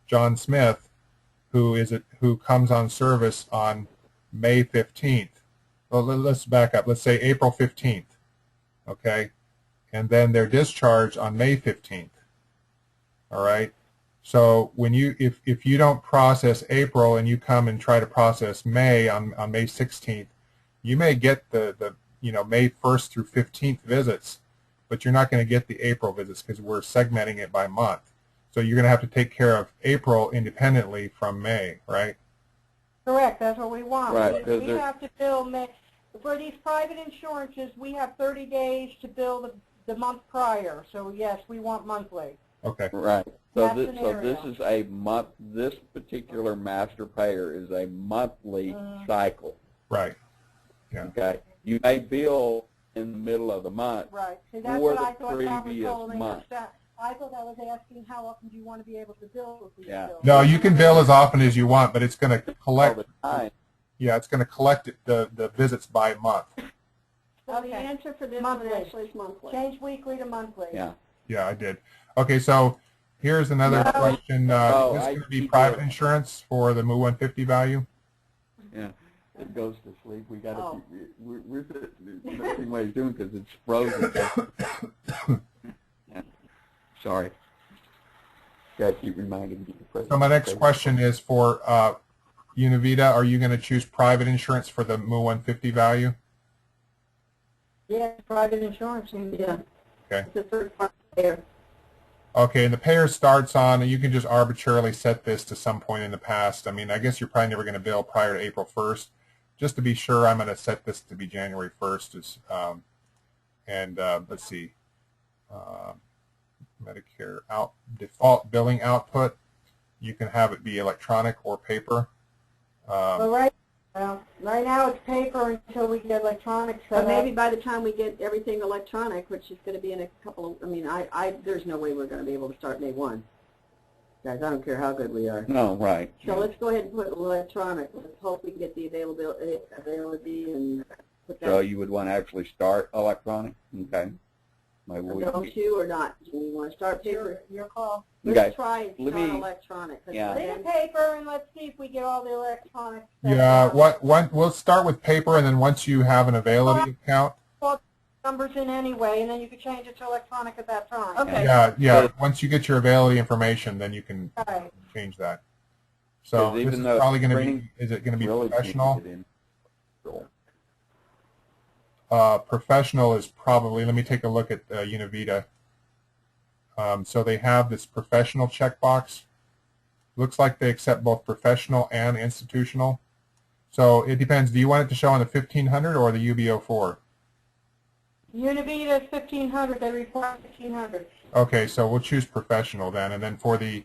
John Smith, who comes on service on May 15th. Well, let's back up. Let's say April 15th. Okay, and then they're discharged on May 15th. All right. So when if you don't process April and you come and try to process May on May 16th, you may get the May 1st through 15th visits, but you're not going to get the April visits because we're segmenting it by month. So you're going to have to take care of April independently from May, right? Correct. That's what we want. Right. We have to bill May. For these private insurances, we have 30 days to bill the month prior. So yes, we want monthly. Okay. Right. So That this is a month. This particular master payer is a monthly cycle. Right. Yeah. Okay. You may bill in the middle of the month. Right. See, that's for what the I thought that was previous holding month. us back. I thought I was asking how often do you want to be able to bill with these bills. No, you can bill as often as you want, but it's going to collect. All the time. Yeah, it's going to collect the visits by month. So the answer for this Monthly. one actually is monthly. Change weekly to monthly. Yeah. Yeah, I did. Okay, so here's another question. Is this going to be private insurance for the MU 150 value? Yeah. It goes to sleep. We got to. We're nothing what he's doing because it's frozen. Yeah. Sorry. Got to keep reminding me. So my next question is for Univita. Are you going to choose private insurance for the MU 150 value? Yeah, private insurance. Yeah. Okay. It's a third-party payer. Okay, and the payer starts on, and you can just arbitrarily set this to some point in the past. I mean, I guess you're probably never going to bill prior to April 1st. Just to be sure, I'm going to set this to be January 1st. Let's see, Medicare default billing output. You can have it be electronic or paper. Right now it's paper until we get electronic. But maybe by the time we get everything electronic, which is going to be in a couple of, there's no way we're going to be able to start May 1. Guys, I don't care how good we are. No, right. So let's go ahead and put electronic. Let's hope we can get the availability and put that. So you would want to actually start electronic? Okay. Don't you or not? Do you want to start paper? Your call. Let's try and start electronic. Yeah. Leave the paper and let's see if we get all the electronic stuff. Yeah, we'll start with paper, and then once you have an availability account. Numbers in anyway, and then you can change it to electronic at that time. Okay. Yeah. Once you get your availability information, then you can change that. So this is probably going to be. Is it going to be professional? Professional is probably. Let me take a look at Univita. So they have this professional checkbox. Looks like they accept both professional and institutional. So it depends. Do you want it to show on the 1500 or the UB04? Univita is 1500. They require 1500. Okay, so we'll choose professional then, and then for the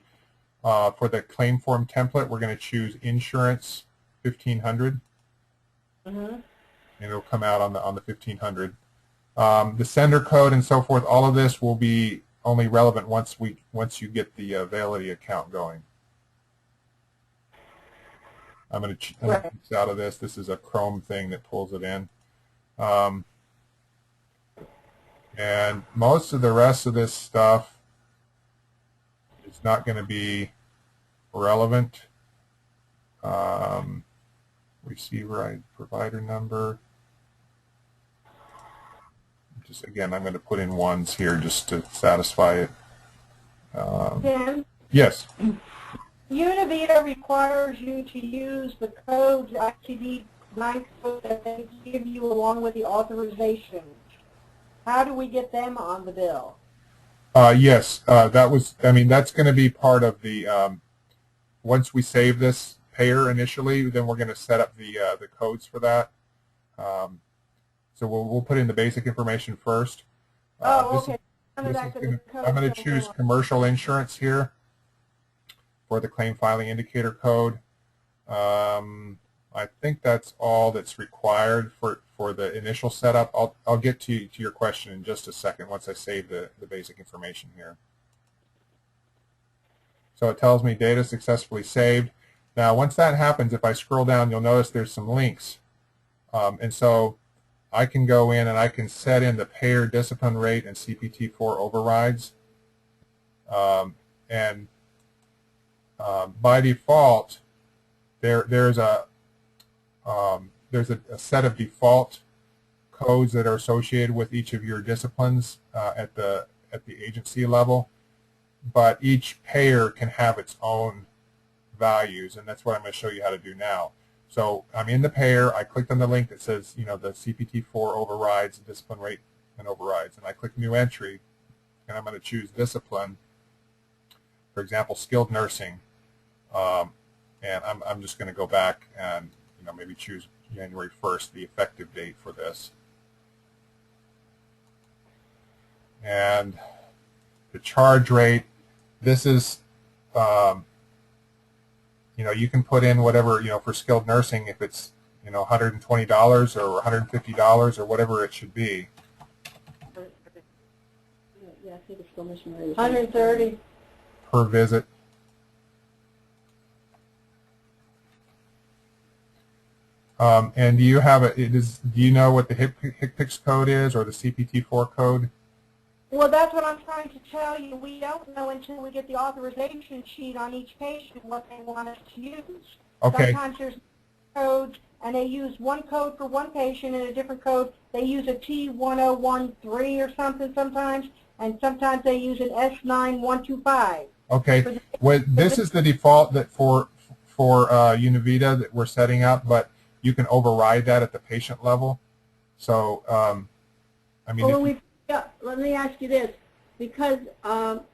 claim form template, we're going to choose insurance 1500, and it'll come out on the 1500. The sender code and so forth, all of this will be only relevant once you get the Validity account going. I'm going to check out of this. This is a Chrome thing that pulls it in. And most of the rest of this stuff is not going to be relevant. Receiver provider number. Just again, I'm going to put in ones here just to satisfy it. Tim? Yes. Univita requires you to use the codes, ICD 9 codes that they give you along with the authorization. How do we get them on the bill? Yes, that's going to be part of the, once we save this payer initially, then we're going to set up the codes for that. So we'll put in the basic information first. Okay. I'm going to choose commercial insurance here for the claim filing indicator code. I think that's all that's required for the initial setup. I'll get to your question in just a second once I save the basic information here. So it tells me data successfully saved. Now once that happens, if I scroll down, you'll notice there's some links. And so I can go in and I can set in the payer discipline rate and CPT-4 overrides. By default, there's a set of default codes that are associated with each of your disciplines at the agency level, but each payer can have its own values, and that's what I'm going to show you how to do now. So I'm in the payer. I clicked on the link that says, the CPT-4 overrides, discipline rate, and overrides, and I click New Entry, and I'm going to choose discipline. For example, skilled nursing, and I'm just going to go back and maybe choose January 1st, the effective date for this. And the charge rate, this is, you can put in whatever, for skilled nursing, if it's, $120 or $150 or whatever it should be. Yeah, I think it's skilled nursing rate. 130 per visit. And do you have do you know what the HCPCS code is or the CPT-4 code? Well, that's what I'm trying to tell you. We don't know until we get the authorization sheet on each patient what they want us to use. Okay. Sometimes there's codes, and they use one code for one patient and a different code. They use a T1013 or something sometimes, and sometimes they use an S9125. Okay. Well, this is the default that for Univita that we're setting up, but you can override that at the patient level. So, I mean, well, let me ask you this, because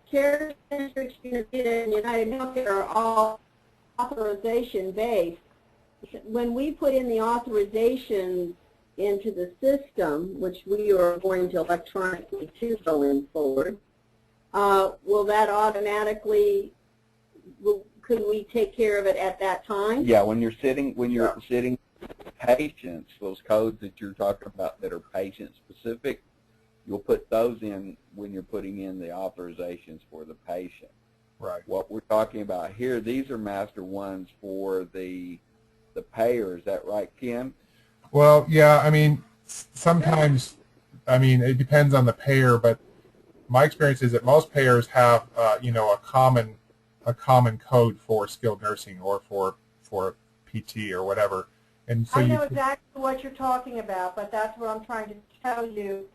Care Centric, Univita, and United Healthcare are all authorization based. When we put in the authorizations into the system, which we are going to electronically do going forward, will that automatically, could we take care of it at that time? Yeah, when you're sitting patients, those codes that you're talking about that are patient specific, you'll put those in when you're putting in the authorizations for the patient. Right. What we're talking about here, these are master ones for the payer. Is that right, Ken? Well, yeah. I mean, sometimes, it depends on the payer, but my experience is that most payers have, a common code for skilled nursing or for PT or whatever. And so I know exactly what you're talking about, but that's what I'm trying to tell you.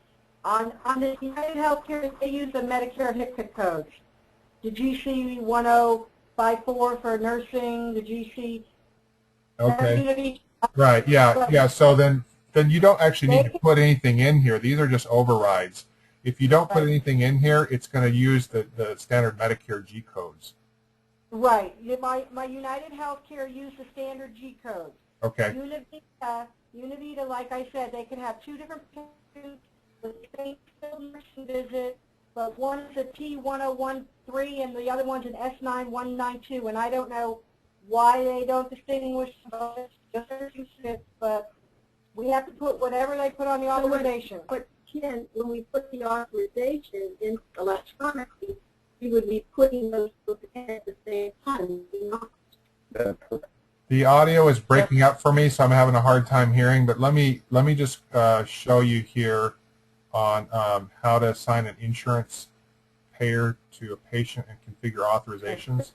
On the United Healthcare, they use the Medicare HCPCS code. The GC 1054 for nursing, the GC. Okay. Right. Yeah. Yeah. So then you don't actually need to put anything in here. These are just overrides. If you don't put anything in here, it's going to use the standard Medicare G codes. Right. My United Healthcare used the standard G codes. Okay. Univita, like I said, they can have two different patients with the same skilled nursing visit, but one is a T1013 and the other one's an S9192, and I don't know why they don't distinguish those, just as you said, but we have to put whatever they put on the authorization. But Ken, when we put the authorization in electronically, we would be putting those in at the same time. That's correct. The audio is breaking up for me, so I'm having a hard time hearing. But let me just show you here on how to assign an insurance payer to a patient and configure authorizations.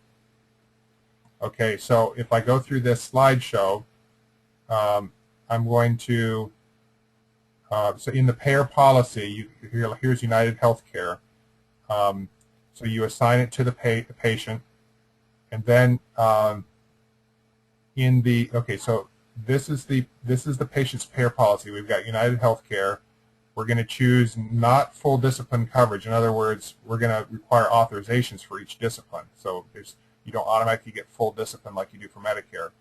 Okay, so if I go through this slideshow, I'm going to so in the payer policy, here's United Healthcare. So you assign it to the patient, and then so this is the patient's payer policy. We've got United Healthcare. We're going to choose not full discipline coverage. In other words, we're going to require authorizations for each discipline. So you don't automatically get full discipline like you do for Medicare.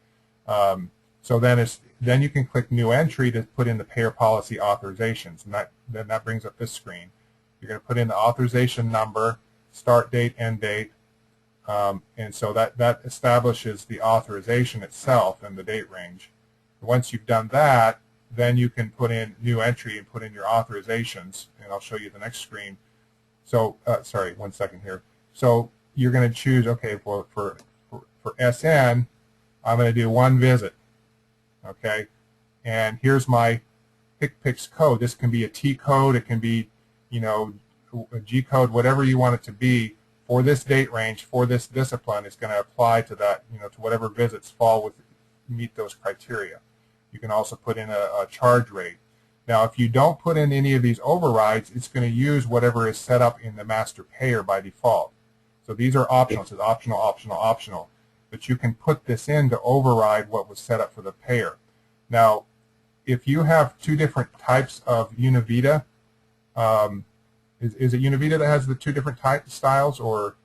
So then you can click New Entry to put in the payer policy authorizations, and then that brings up this screen. You're going to put in the authorization number, start date, end date, and so that establishes the authorization itself and the date range. Once you've done that, then you can put in New Entry and put in your authorizations, and I'll show you the next screen. So, sorry, 1 second here. So you're going to choose, okay, for SN, I'm going to do 1 visit, okay? And here's my HCPCS code. This can be a T code, it can be, you know, a G code, whatever you want it to be for this date range, for this discipline. It's going to apply to that, you know, to whatever visits meet those criteria. You can also put in a charge rate. Now, if you don't put in any of these overrides, it's going to use whatever is set up in the master payer by default. So these are optional. It says optional, optional, optional. But you can put this in to override what was set up for the payer. Now, if you have 2 different types of Univita, is it Univita that has the 2 different styles, or?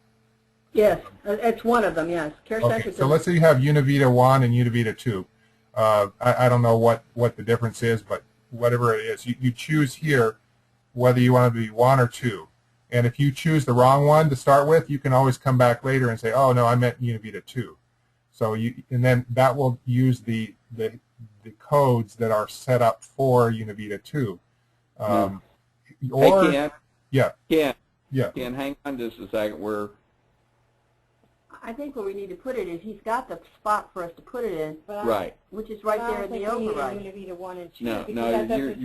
Yes, it's one of them, yes. Okay, so let's say you have Univita 1 and Univita 2. I don't know what the difference is, but whatever it is, you choose here whether you want to be 1 or 2. And if you choose the wrong one to start with, you can always come back later and say, oh, no, I meant Univita 2. So and then that will use the codes that are set up for Univita 2. Or, hey, Ken. Yeah. Ken, hang on just a second. I think where we need to put it is he's got the spot for us to put it in, right, which is right there in the override. No,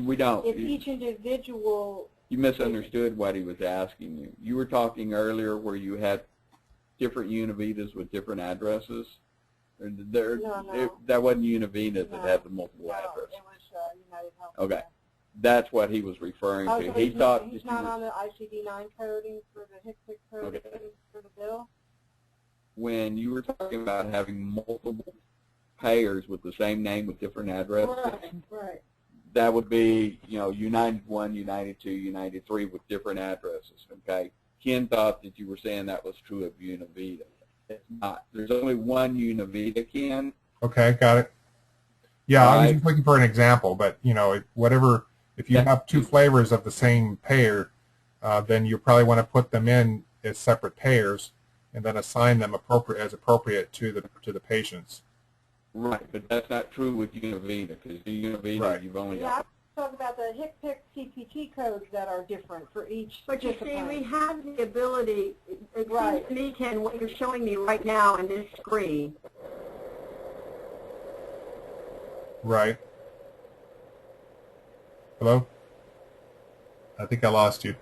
we don't. If each individual... You misunderstood what he was asking you. You were talking earlier where you had different Univitas with different addresses. No. That wasn't Univita that had the multiple addresses. It was United Health. Okay. That's what he was referring to. So he thought he's not on the ICD-9 coding for the HCPCS coding for the bill? When you were talking about having multiple payers with the same name with different addresses, right. That would be, you know, United 1, United 2, United 3 with different addresses, okay? Ken thought that you were saying that was true of Univita. It's not. There's only one Univita, Ken. Okay, got it. Yeah, I was just looking for an example, but, you know, if you have 2 flavors of the same payer, then you probably want to put them in as separate payers and then assign them as appropriate to the patients. Right, but that's not true with Univita, because Univita, you've only got... I'm talking about the HCPCS CPT codes that are different for each But you discipline. see, we have the ability, it seems to me, Ken, what you're showing me right now on this screen. Right. Hello? I think I lost you.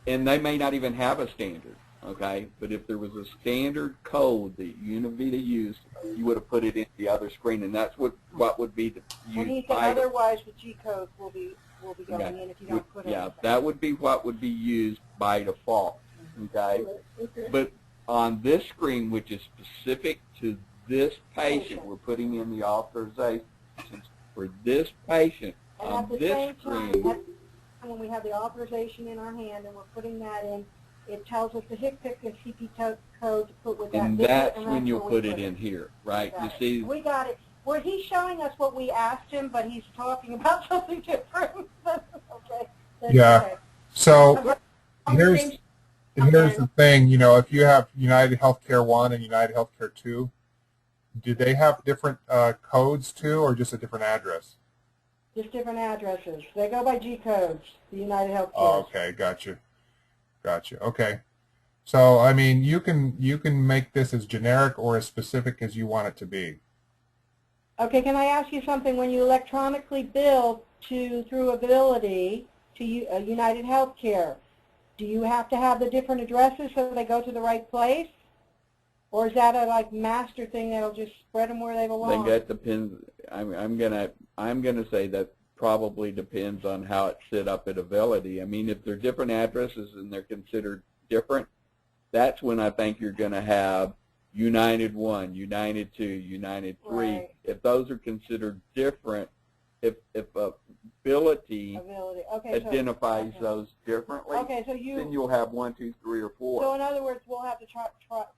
And they may not even have a standard, okay? But if there was a standard code that Univita used, you would have put it in the other screen, and that's what would be the used. And he said otherwise the G codes will be going in if you don't put it. Yeah, that would be what would be used by default, okay? But on this screen, which is specific to this patient, we're putting in the authorizations for this patient on this screen. When we have the authorization in our hand and we're putting that in, it tells us the HCPCS and CP code to put with that. And that's when you'll put it in here, right? You see? We got it. Well, he's showing us what we asked him, but he's talking about something different. Okay. Yeah. So here's the thing. You know, if you have United Healthcare 1 and United Healthcare 2, do they have different codes too, or just a different address? Just different addresses. They go by G codes, the United Healthcare. Oh, okay, gotcha. Okay. So, I mean, you can make this as generic or as specific as you want it to be. Okay, can I ask you something? When you electronically bill through Ability to United Healthcare, do you have to have the different addresses so they go to the right place? Or is that a like master thing that'll just spread them where they I belong? think that depends. I'm gonna say that probably depends on how it's set up at Ability. I mean, if they're different addresses and they're considered different, that's when I think you're going to have United 1, United 2, United 3. Right. If those are considered different, if Ability Okay, identifies those differently, okay, so then you'll have 1, 2, 3, or 4. So in other words, we'll have to try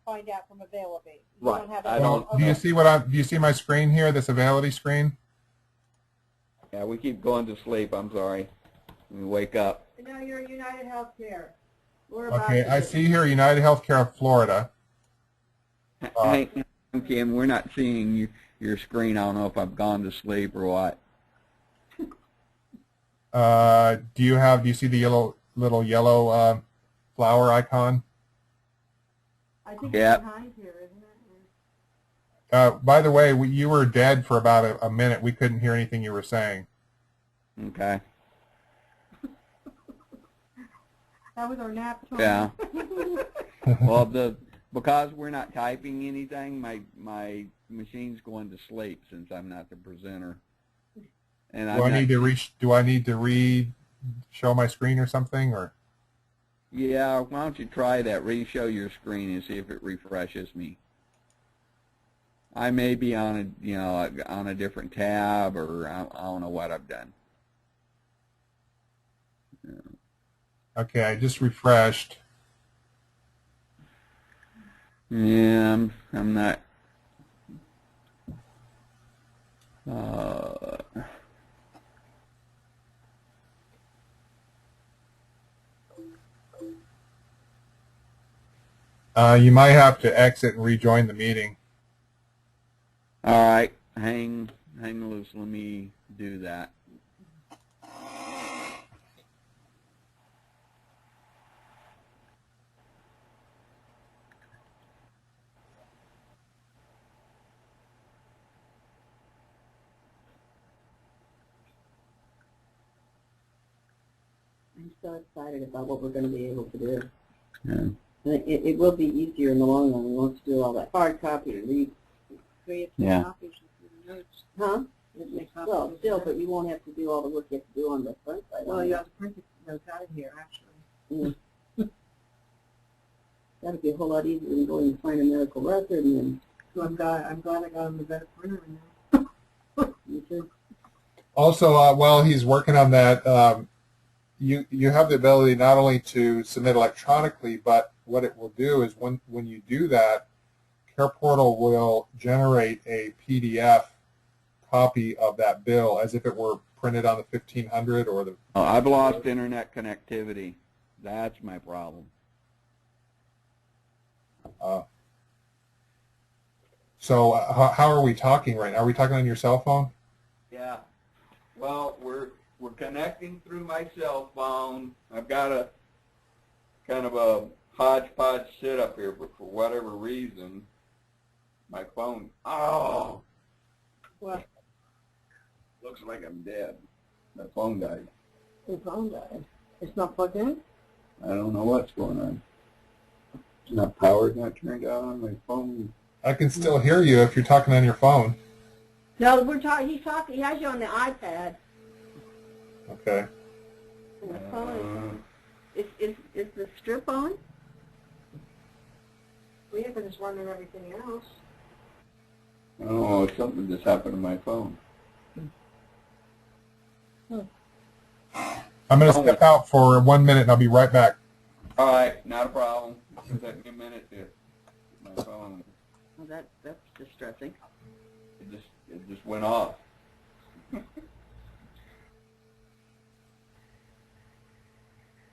find out from Availability. You Right. Don't have I Well, don't. do you see what do you see my screen here? This Availity screen. Yeah, we keep going to sleep. I'm sorry. We wake up. No, you're United Healthcare. We're Okay, I see here United Healthcare of Florida. Hey, Kim, we're not seeing your screen. I don't know if I've gone to sleep or what. Do you see the little yellow flower icon? I think Yeah. it's behind here, isn't it? By the way, you were dead for about a minute. We couldn't hear anything you were saying. Okay. That was our nap time. Yeah. Well, because we're not typing anything, my machine's going to sleep since I'm not the presenter. And Do I need to show my screen or something, or? Yeah. Why don't you try that? Re-show your screen and see if it refreshes me. I may be on a different tab, or I don't know what I've done. Yeah. Okay, I just refreshed. Yeah, I'm not. You might have to exit and rejoin the meeting. All right, hang loose. Let me do that. I'm so excited about what we're going to be able to do. Yeah. It will be easier in the long run. We won't have to do all that hard copy and read. Yeah. Huh? Well, still, but you won't have to do all the work you have to do on the front side. Well, you have to print those out of here, actually. Yeah. That'd be a whole lot easier than going to find a medical record and then. So I'm glad I got on the better printer now. You too. Also, while he's working on that, you have the ability not only to submit electronically, but what it will do is when you do that, Care Portal will generate a PDF copy of that bill as if it were printed on the 1500 or the. Oh, I've lost internet connectivity. That's my problem. So how are we talking right now? Are we talking on your cell phone? Yeah. Well, we're connecting through my cell phone. I've got a kind of a hodgepodge setup here, but for whatever reason, my phone. Oh. What? Looks like I'm dead. My phone died. The phone died. It's not plugged in? I don't know what's going on. It's not powered, not turned on. My phone. I can still hear you if you're talking on your phone. No, we're talking. He's talking. He has you on the iPad. Okay. And the phone is the strip on? We have just running everything else. Oh, something just happened to my phone. I'm going to step out for 1 minute and I'll be right back. All right, not a problem. It'll take me a minute to get my phone. Well, that's distressing. It just went off.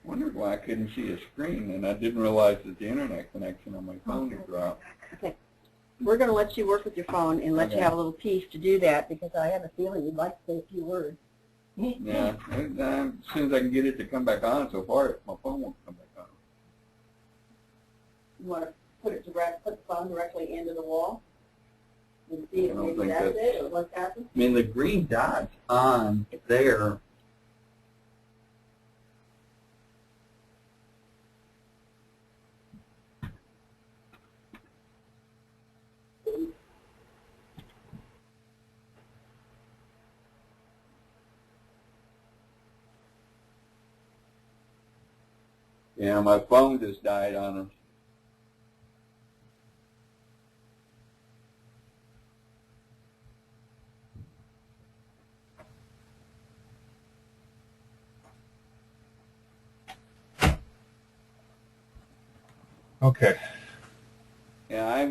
Wondered why I couldn't see a screen, and I didn't realize that the internet connection on my phone had dropped. Okay. We're going to let you work with your phone and let you Okay. have a little piece to do that because I have a feeling you'd like to say a few words. Yeah, and, as soon as I can get it to come back on, so far my phone won't come back on. You want to put the phone directly into the wall and see if I don't maybe think that's that's- it or what's happened? I mean, the green dot's on there. Yeah, my phone just died on us. Okay. Yeah,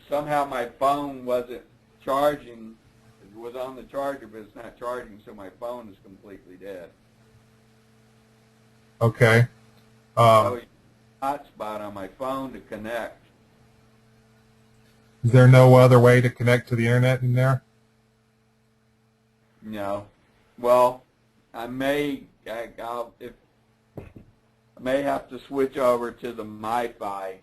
somehow my phone wasn't charging. It was on the charger, but it's not charging, so my phone is completely dead. Okay. I was hotspot on my phone to connect. Is there no other way to connect to the internet in there? No. Well, I may have to switch over to the MiFi.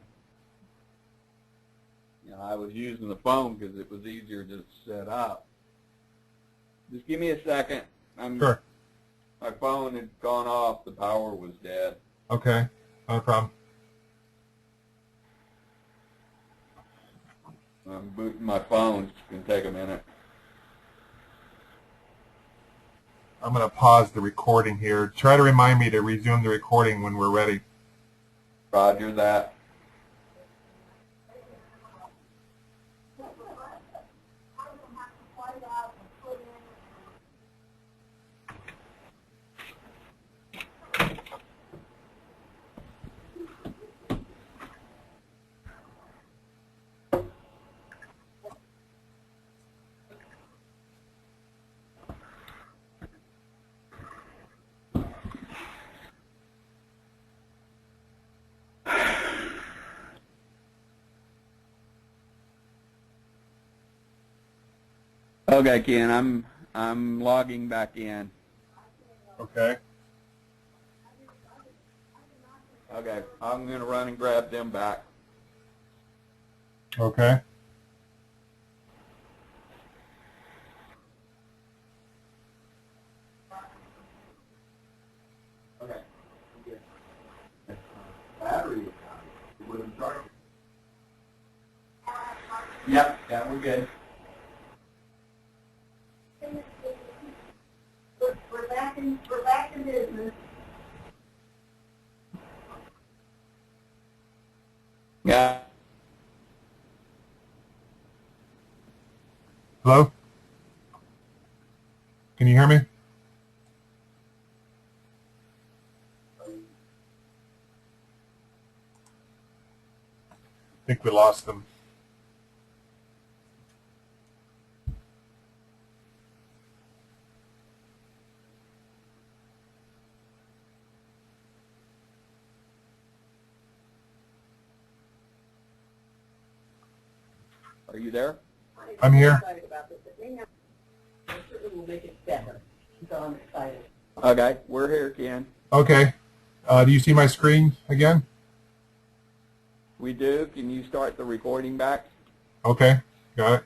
I was using the phone because it was easier to set up. Just give me a second. Sure. My phone had gone off. The power was dead. Okay. No problem. I'm booting my phone. It's going to take a minute. I'm going to pause the recording here. Try to remind me to resume the recording when we're ready. Roger that. Okay, Ken, I'm logging back in. Okay. Okay, I'm going to run and grab them back. Okay. Okay. Battery is on. With them charging. Yep, yeah, we're good. We're back in business. Yeah. Hello? Can you hear me? I think we lost them. Are you there? I'm here. Excited about this. It may not, it certainly will make it better. So I'm excited. Okay, we're here, Ken. Okay. Do you see my screen again? We do. Can you start the recording back? Okay. Got it.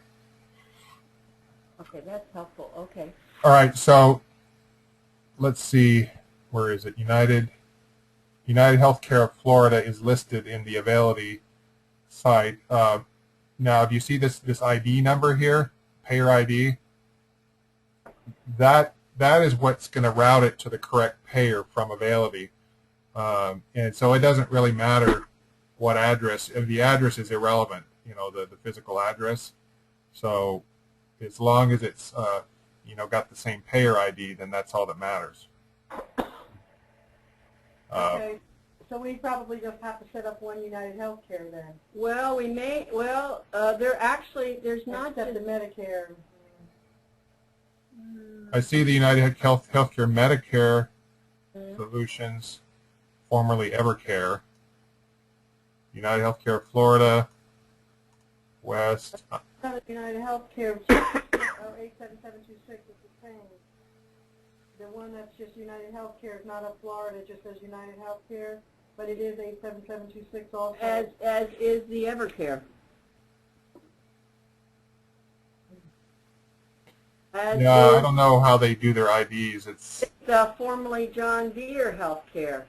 Okay, that's helpful. Okay. All right. So let's see. Where is it? United Healthcare of Florida is listed in the availability site. Now, do you see this ID number here, payer ID? That is what's going to route it to the correct payer from availability. And so it doesn't really matter what address. The address is irrelevant, the physical address. So as long as it's got the same payer ID, then that's all that matters. Okay, so we probably just have to set up one United Healthcare then. Well, we may. Well, there's not Except the Medicare. I see the United Healthcare Medicare Solutions, formerly Evercare. United Healthcare Florida, West. United Healthcare 87726 is the same. The one that's just United Healthcare is not of Florida, it just says United Healthcare, but it is 87726 also. as is the Evercare. Yeah, I don't know how they do their IDs. It's Formerly John Deere Healthcare,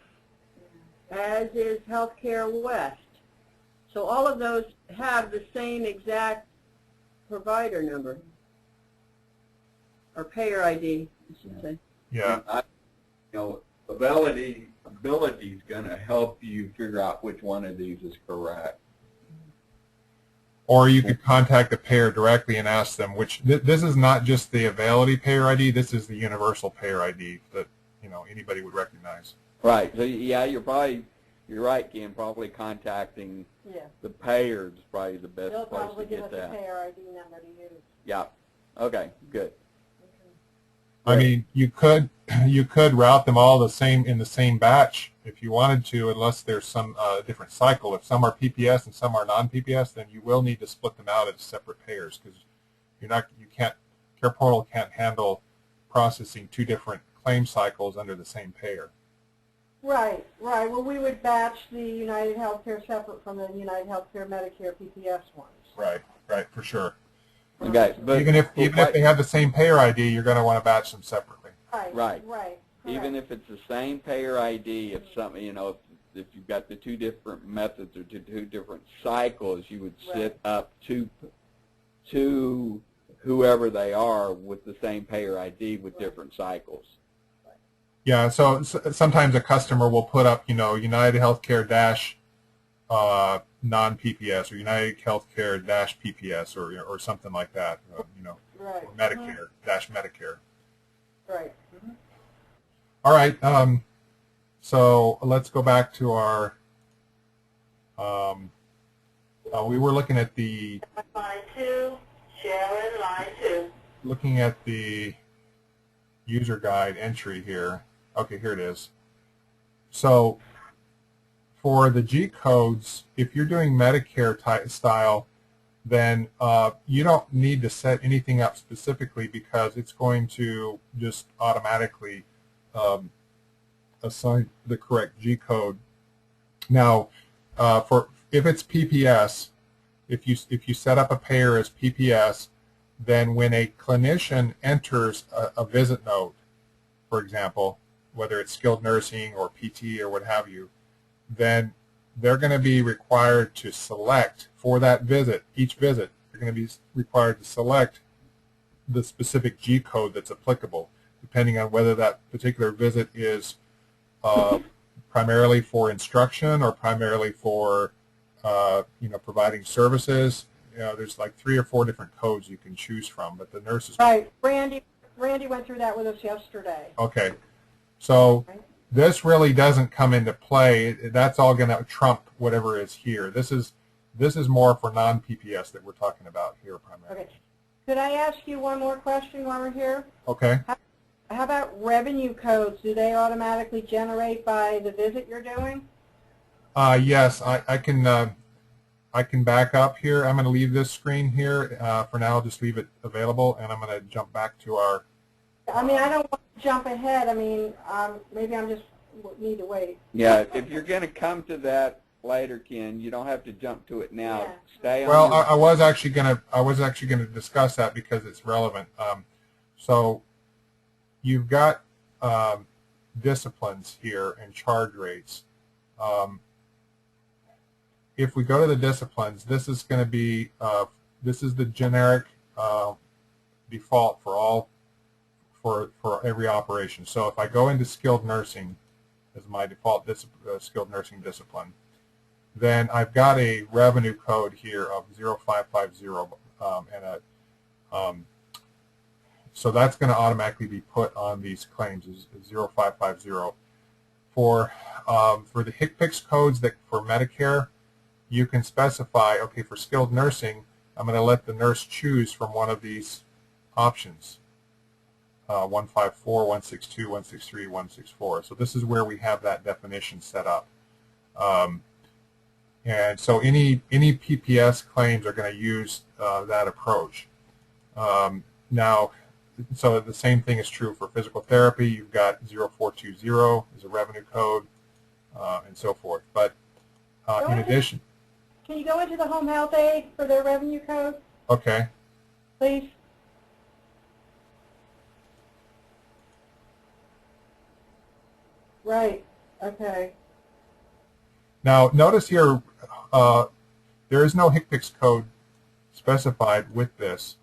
as is Healthcare West. So all of those have the same exact provider number, or payer ID, I should say. yeah. Fidelity ability is going to help you figure out which one of these is correct. Or you could contact the payer directly and ask them which. This is not just the availability payer ID. This is the universal payer ID that anybody would recognize. Right. So yeah, you're right, Ken. Probably contacting the payer is probably the best They'll place probably to give get us that. a payer ID number to use. Yeah. Okay. Good. I mean, you could route them all in the same batch if you wanted to, unless there's some different cycle. If some are PPS and some are non-PPS, then you will need to split them out as separate payers because Care Portal can't handle processing two different claim cycles under the same payer. Right. Well, we would batch the United Healthcare separate from the United Healthcare Medicare PPS ones. Right, for sure. Okay, but even if they have the same payer ID, you're going to want to batch them separately. Right. Correct. Even if it's the same payer ID, if something, if you've got the two different methods or two different cycles, you would set up two whoever they are with the same payer ID with different cycles. Yeah, so sometimes a customer will put up, United Healthcare dash non-PPS or United Healthcare dash PPS or something like that, or Medicare dash Medicare. Right. All right, so let's go back to our, we were looking at the, Line 2, Sharon, line 2. looking at the user guide entry here. Okay, here it is. So for the G codes, if you're doing Medicare style, then you don't need to set anything up specifically because it's going to just automatically assign the correct G code. Now, if it's PPS, if you set up a payer as PPS, then when a clinician enters a visit note, for example, whether it's skilled nursing or PT or what have you, then they're going to be required to select for that visit, each visit, they're going to be required to select the specific G code that's applicable, depending on whether that particular visit is primarily for instruction or primarily for providing services. There's like 3 or 4 different codes you can choose from, but the nurses. Right. Randy went through that with us yesterday. Okay. So this really doesn't come into play. That's all going to trump whatever is here. This is more for non-PPS that we're talking about here primarily. Okay. Could I ask you one more question while we're here? Okay. How about revenue codes? Do they automatically generate by the visit you're doing? Yes, I can back up here. I'm going to leave this screen here for now. I'll just leave it available, and I'm going to jump back to our. I mean, I don't want to jump ahead. I mean, maybe I'm just need to wait. Yeah, if you're going to come to that later, Ken, you don't have to jump to it now. Yeah. Stay on. Well, I was actually going to discuss that because it's relevant. So you've got disciplines here and charge rates. If we go to the disciplines, this is going to be this is the generic default for all for every operation. So if I go into skilled nursing as my default skilled nursing discipline, then I've got a revenue code here of 0550 and so that's going to automatically be put on these claims as 0550. For the HCPCS codes that for Medicare, you can specify, okay, for skilled nursing, I'm going to let the nurse choose from one of these options, 154, 162, 163, 164. So this is where we have that definition set up. And so any PPS claims are going to use that approach. Now, so the same thing is true for physical therapy. You've got 0420 as a revenue code and so forth. But in addition... Can you go into the home health aid for their revenue code? Okay. Please. Right. Okay. Now, notice here, there is no HCPCS code specified with this.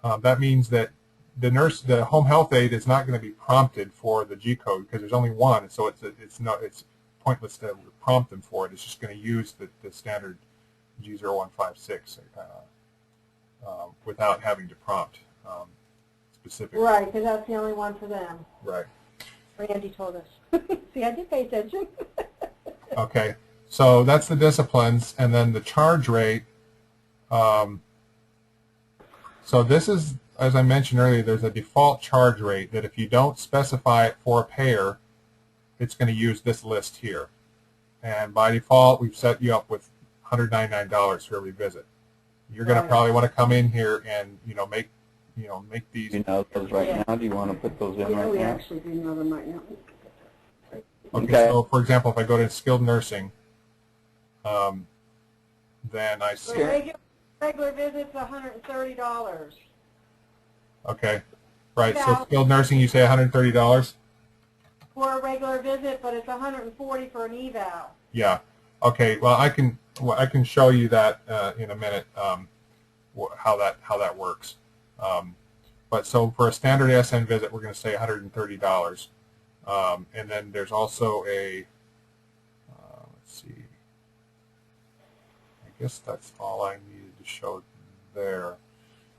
That means that the home health aide is not going to be prompted for the G code because there's only one, so it's pointless to prompt them for it. It's just going to use the standard G0156 without having to prompt specifically. Right, because that's the only one for them. Right. Randy told us. See, I did pay attention. Okay, so that's the disciplines, and then the charge rate. So this is, as I mentioned earlier, there's a default charge rate that if you don't specify it for a payer, it's going to use this list here. And by default, we've set you up with $199 for every visit. You're going to probably want to come in here and make these. You know those right now? Do you want to put those in right now? We actually do know them right now. Okay, so for example, if I go to skilled nursing, then I see. Regular visit's $130. Okay, right. So skilled nursing, you say $130 For a regular visit, but it's $140 for an eval. Yeah. Okay. Well, I can show you that in a minute how that works. But so for a standard SN visit, we're going to say $130. And then there's also a, let's see, I guess that's all I needed to show there.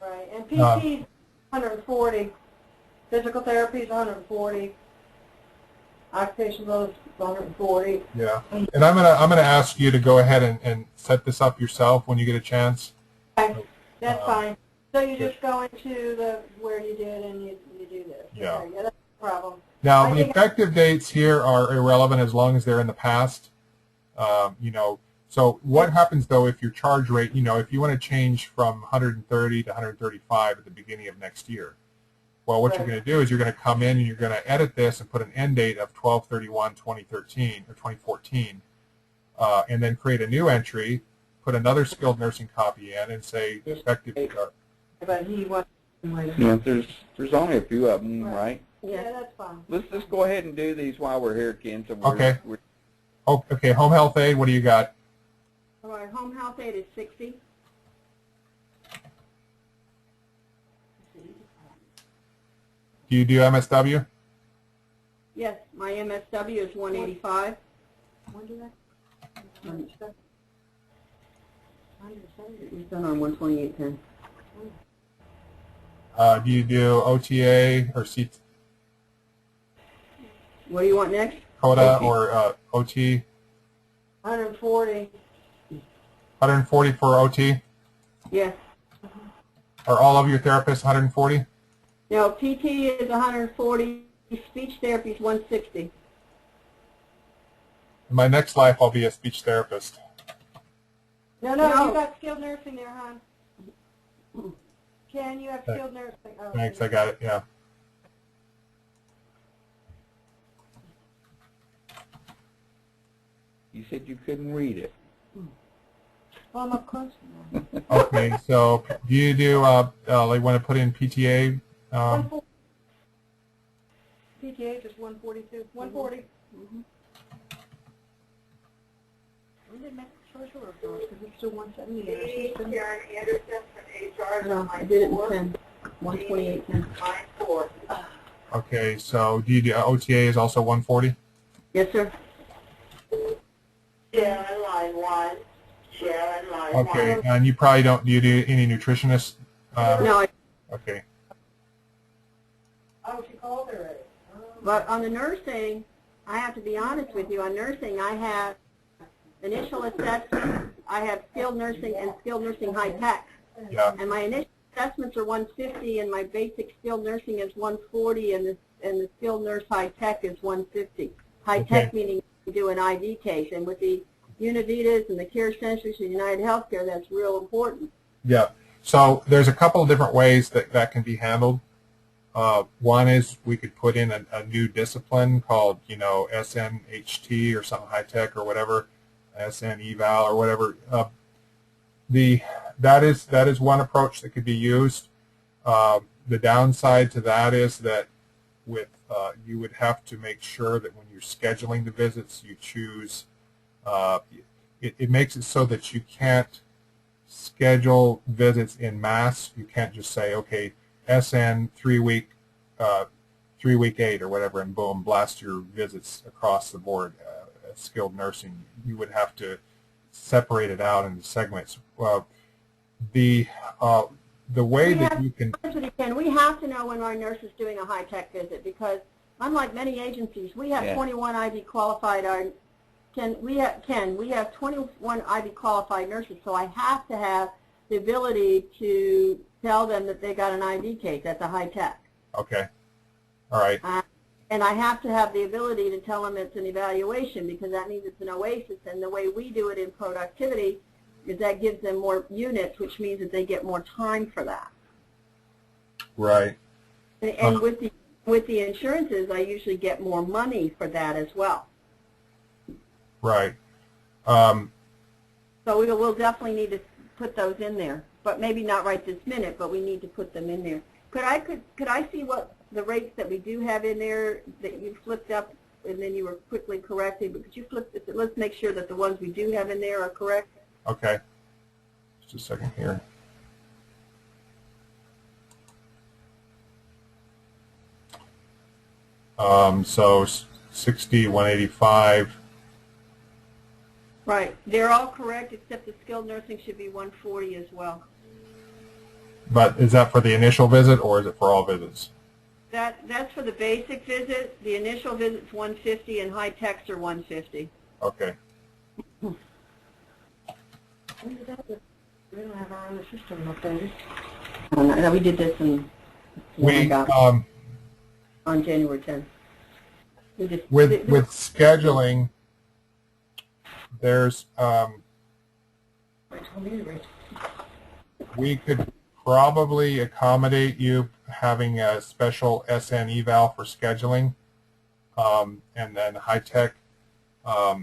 Right, and PT is 140, physical therapy is 140, occupational is 140. Yeah, and I'm gonna ask you to go ahead and set this up yourself when you get a chance. Okay, that's fine. So you just go into where you did and you do this. Yeah. Okay, yeah, that's no problem. Now, the effective dates here are irrelevant as long as they're in the past. So what happens, though, if your charge rate, if you want to change from 130 to 135 at the beginning of next year? Well, what you're going to do is you're going to come in and you're going to edit this and put an end date of 12/31/2013 or 2014, and then create a new entry, put another skilled nursing copy in, and say effective date. But he wants. Yeah, there's only a few of them, right? Yeah, that's fine. Let's just go ahead and do these while we're here, Ken. So Okay. Okay, home health aide, what do you got? All right, home health aide is 60. Do you do MSW? Yes, my MSW is 185. It's done on 128.10. Do you do OTA or CT? What do you want next? CODA or OT? 140. 140 for OT? Yes. Are all of your therapists 140? No, PT is 140. Speech therapy is 160. In my next life, I'll be a speech therapist. No, you got skilled nursing there, hon. Ken, you have skilled nursing. Oh, Thanks, I got it, yeah. You said you couldn't read it. Well, I'm up close. Okay, so do you do, like, want to put in PTA? PTA just 142. 140. Mm-hmm. When did my social work go? Because it's still 170. Karen Anderson from HR. No, I did it in 10. 128.10. Line 4. Okay, so do you do OTA is also 140? Yes, sir. Sharon, line 1. Sharon, line 1. Okay, and you probably don't, do you do any nutritionists? No, Okay. Oh, she called her. but on the nursing, I have to be honest with you. On nursing, I have initial assessment, I have skilled nursing and skilled nursing high tech. Yeah. And my initial assessments are 150, and my basic skilled nursing is 140, and the skilled nurse high tech is 150. High tech meaning you do an ID case, and with the Univitas and the care centers and United Healthcare, that's real important. Yeah. So there's a couple of different ways that can be handled. One is we could put in a new discipline called, SNHT or something high tech or whatever, SN eval or whatever. That is one approach that could be used. The downside to that is that you would have to make sure that when you're scheduling the visits, you choose. It makes it so that you can't schedule visits in mass. You can't just say, okay, SN 3-week 8 or whatever, and boom, blast your visits across the board. Skilled nursing, you would have to separate it out into segments. The way that you can... We have to know when our nurse is doing a high-tech visit, because unlike many agencies, we have 21 IB qualified. We have 21 IB qualified nurses, so I have to have the ability to tell them that they got an IB case. That's a high-tech. Okay. All right. And I have to have the ability to tell them it's an evaluation, because that means it's an OASIS, and the way we do it in productivity is that gives them more units, which means that they get more time for that. Right. And with the insurances, I usually get more money for that as well. Right. So we'll definitely need to put those in there, but maybe not right this minute, but we need to put them in there. Could I see what the rates that we do have in there that you flipped up and then you were quickly correcting? But could you flip it? Let's make sure that the ones we do have in there are correct. Okay. Just a second here. So 60, 185. Right. They're all correct, except the skilled nursing should be 140 as well. But is that for the initial visit, or is it for all visits? That's for the basic visit. The initial visit's 150, and high techs are 150. Okay. We don't have our own system updated. No, we did this on January 10th. With scheduling, there's we could probably accommodate you having a special SN eval for scheduling, and then high tech. But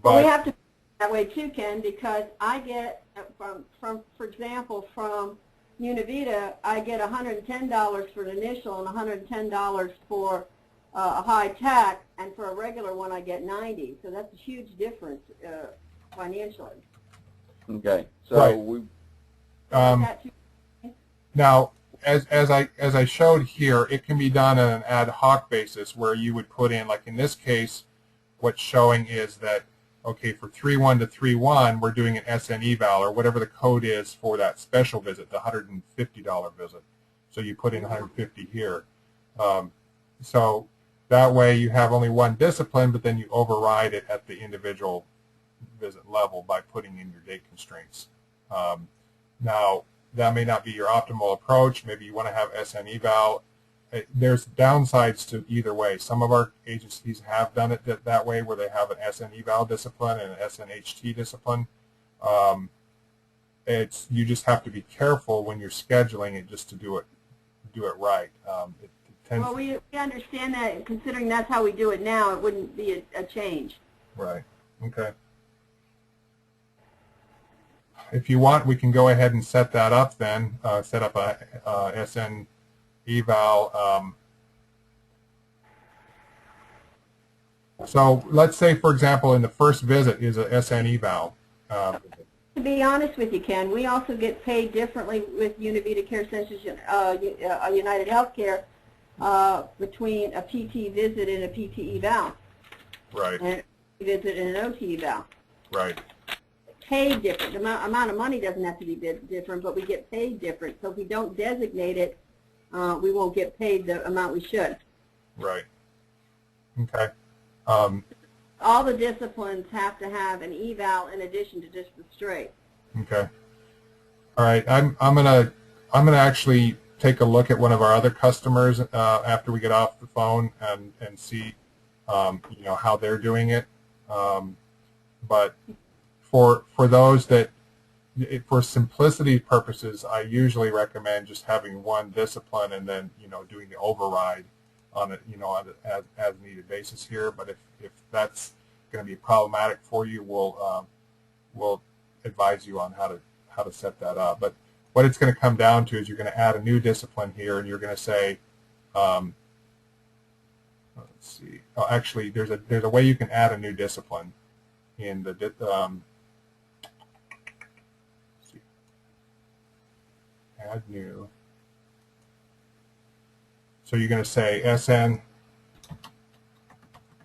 we have to that way too, Ken, because I get from for example, from Univita, I get $110 for an initial and $110 for a high tech, and for a regular one I get $90. So that's a huge difference financially. Okay, so right. we. Now, as I showed here, it can be done on an ad hoc basis where you would put in, like in this case, what's showing is that, okay, for 3-1 to 3-1, we're doing an SN eval or whatever the code is for that special visit, the $150 visit. So you put in 150 here. So that way you have only one discipline, but then you override it at the individual visit level by putting in your date constraints. Now, that may not be your optimal approach. Maybe you want to have SN eval. There's downsides to either way. Some of our agencies have done it that way, where they have an SN eval discipline and an SNHT discipline. You just have to be careful when you're scheduling it, just to do it right. Well, we understand that, considering that's how we do it now, it wouldn't be a change. Right. Okay. If you want, we can go ahead and set that up then, set up a SN eval. So let's say, for example, in the first visit is a SN eval. To be honest with you, Ken, we also get paid differently with Univita Care Centers, United Healthcare, between a PT visit and a PT eval. Right. And a visit and an OT eval. Right. Paid different. The amount of money doesn't have to be different, but we get paid different. So if we don't designate it, we won't get paid the amount we should. Right. Okay. All the disciplines have to have an eval in addition to just the straight. Okay. All right. I'm gonna actually take a look at one of our other customers after we get off the phone and see how they're doing it. But for those that, for simplicity purposes, I usually recommend just having one discipline and then doing the override on it on an as needed basis here. But if that's going to be problematic for you, we'll advise you on how to set that up. But what it's going to come down to is you're going to add a new discipline here, and you're going to say, let's see. Oh, actually, there's a way you can add a new discipline in the add new. So you're going to say SN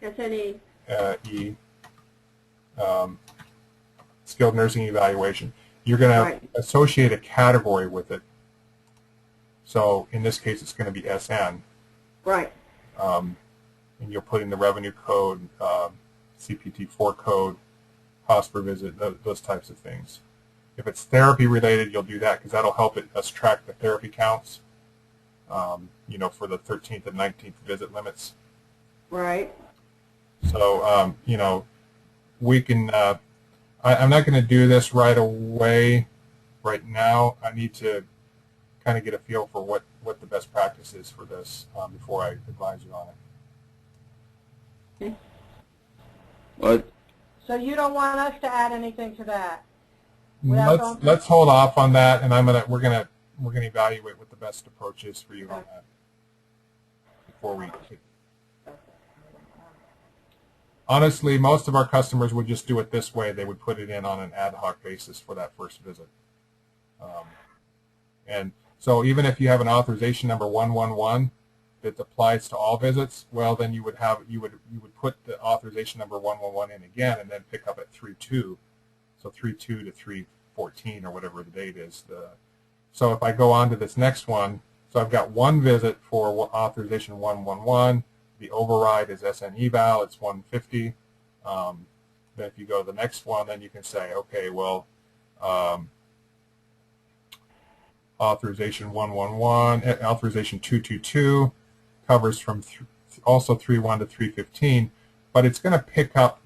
SNE. E, skilled nursing evaluation. You're going to associate a category with it. So in this case, it's going to be SN. Right. And you'll put in the revenue code, CPT-4 code, cost per visit, those types of things. If it's therapy related, you'll do that because that'll help us track the therapy counts, you know, for the 13th and 19th visit limits. Right. So, you know, we can, I'm not going to do this right away, right now. I need to kind of get a feel for what the best practice is for this before I advise you on it. Okay. What? So you don't want us to add anything to that? Let's hold off on that, and we're gonna evaluate what the best approach is for you on that before we. Honestly, most of our customers would just do it this way. They would put it in on an ad hoc basis for that first visit, and so even if you have an authorization number 111 that applies to all visits, well, then you would put the authorization number 111 in again, and then pick up at 3.2. So 3.2 to 3.14 or whatever the date is. So if I go on to this next one, so I've got one visit for authorization 111. The override is SN eval. It's 150. Then if you go to the next one, then you can say, okay, well, authorization 111, authorization 222 covers from also 3.1 to 3.15, but it's going to pick up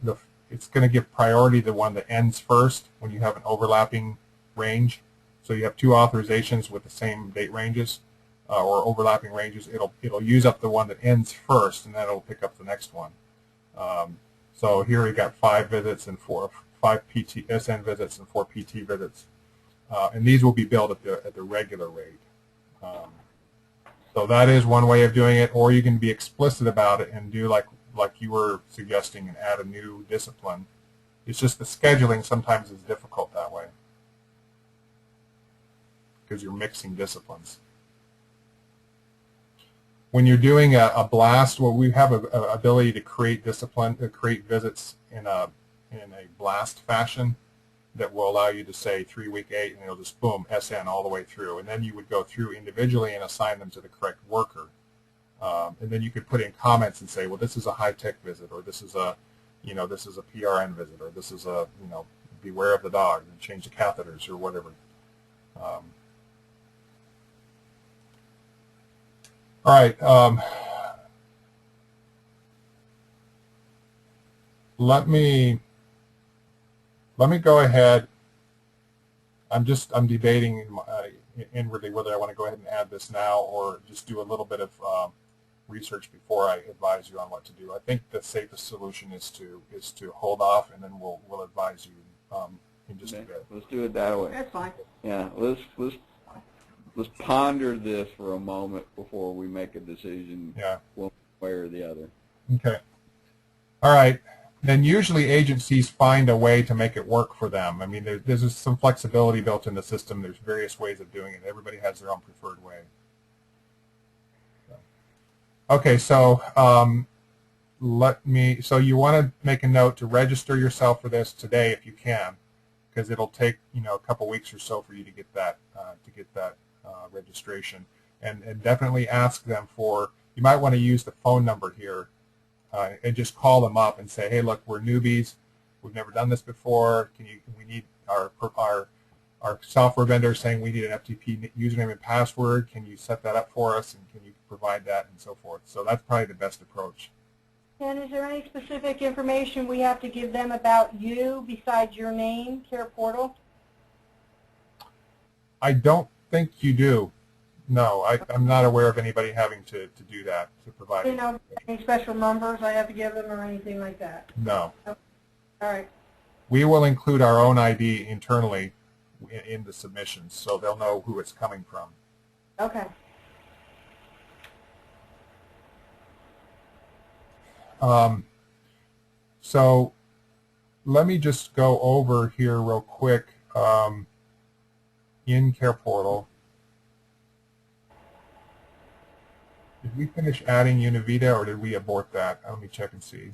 it's going to give priority to the one that ends first when you have an overlapping range. So you have two authorizations with the same date ranges or overlapping ranges. It'll use up the one that ends first, and then it'll pick up the next one. So here we got 5 visits and 5 PT SN visits and 4 PT visits, and these will be billed at the regular rate. So that is one way of doing it, or you can be explicit about it and do like you were suggesting and add a new discipline. It's just the scheduling sometimes is difficult that way because you're mixing disciplines. When you're doing a blast, well, we have an ability to create create visits in a blast fashion that will allow you to say 3 week 8, and it'll just boom SN all the way through, and then you would go through individually and assign them to the correct worker. And then you could put in comments and say, well, this is a high-tech visit, or this is a, this is a PRN visit, or this is a, beware of the dog, and change the catheters, or whatever. All right. Let me go ahead. I'm debating inwardly whether I want to go ahead and add this now or just do a little bit of research before I advise you on what to do. I think the safest solution is to hold off, and then we'll advise you in just a bit. Let's do it that way. That's fine. Yeah, let's ponder this for a moment before we make a decision. Yeah. One way or the other. Okay. All right. Then usually agencies find a way to make it work for them. I mean, there's some flexibility built in the system. There's various ways of doing it. Everybody has their own preferred way. Okay, so so you want to make a note to register yourself for this today if you can, because it'll take a couple weeks or so for you to get that registration, and definitely ask them for. You might want to use the phone number here. And just call them up and say, hey, look, we're newbies. We've never done this before. We need our software vendor saying we need an FTP username and password. Can you set that up for us, and can you provide that, and so forth. So that's probably the best approach. And is there any specific information we have to give them about you besides your name, Care Portal? I don't think you do. No, I'm not aware of anybody having to do that, to provide. Any special numbers I have to give them or anything like that? No. Okay. All right. We will include our own ID internally in the submissions, so they'll know who it's coming from. Okay. So let me just go over here real quick in Care Portal. Did we finish adding Univita, or did we abort that? Let me check and see.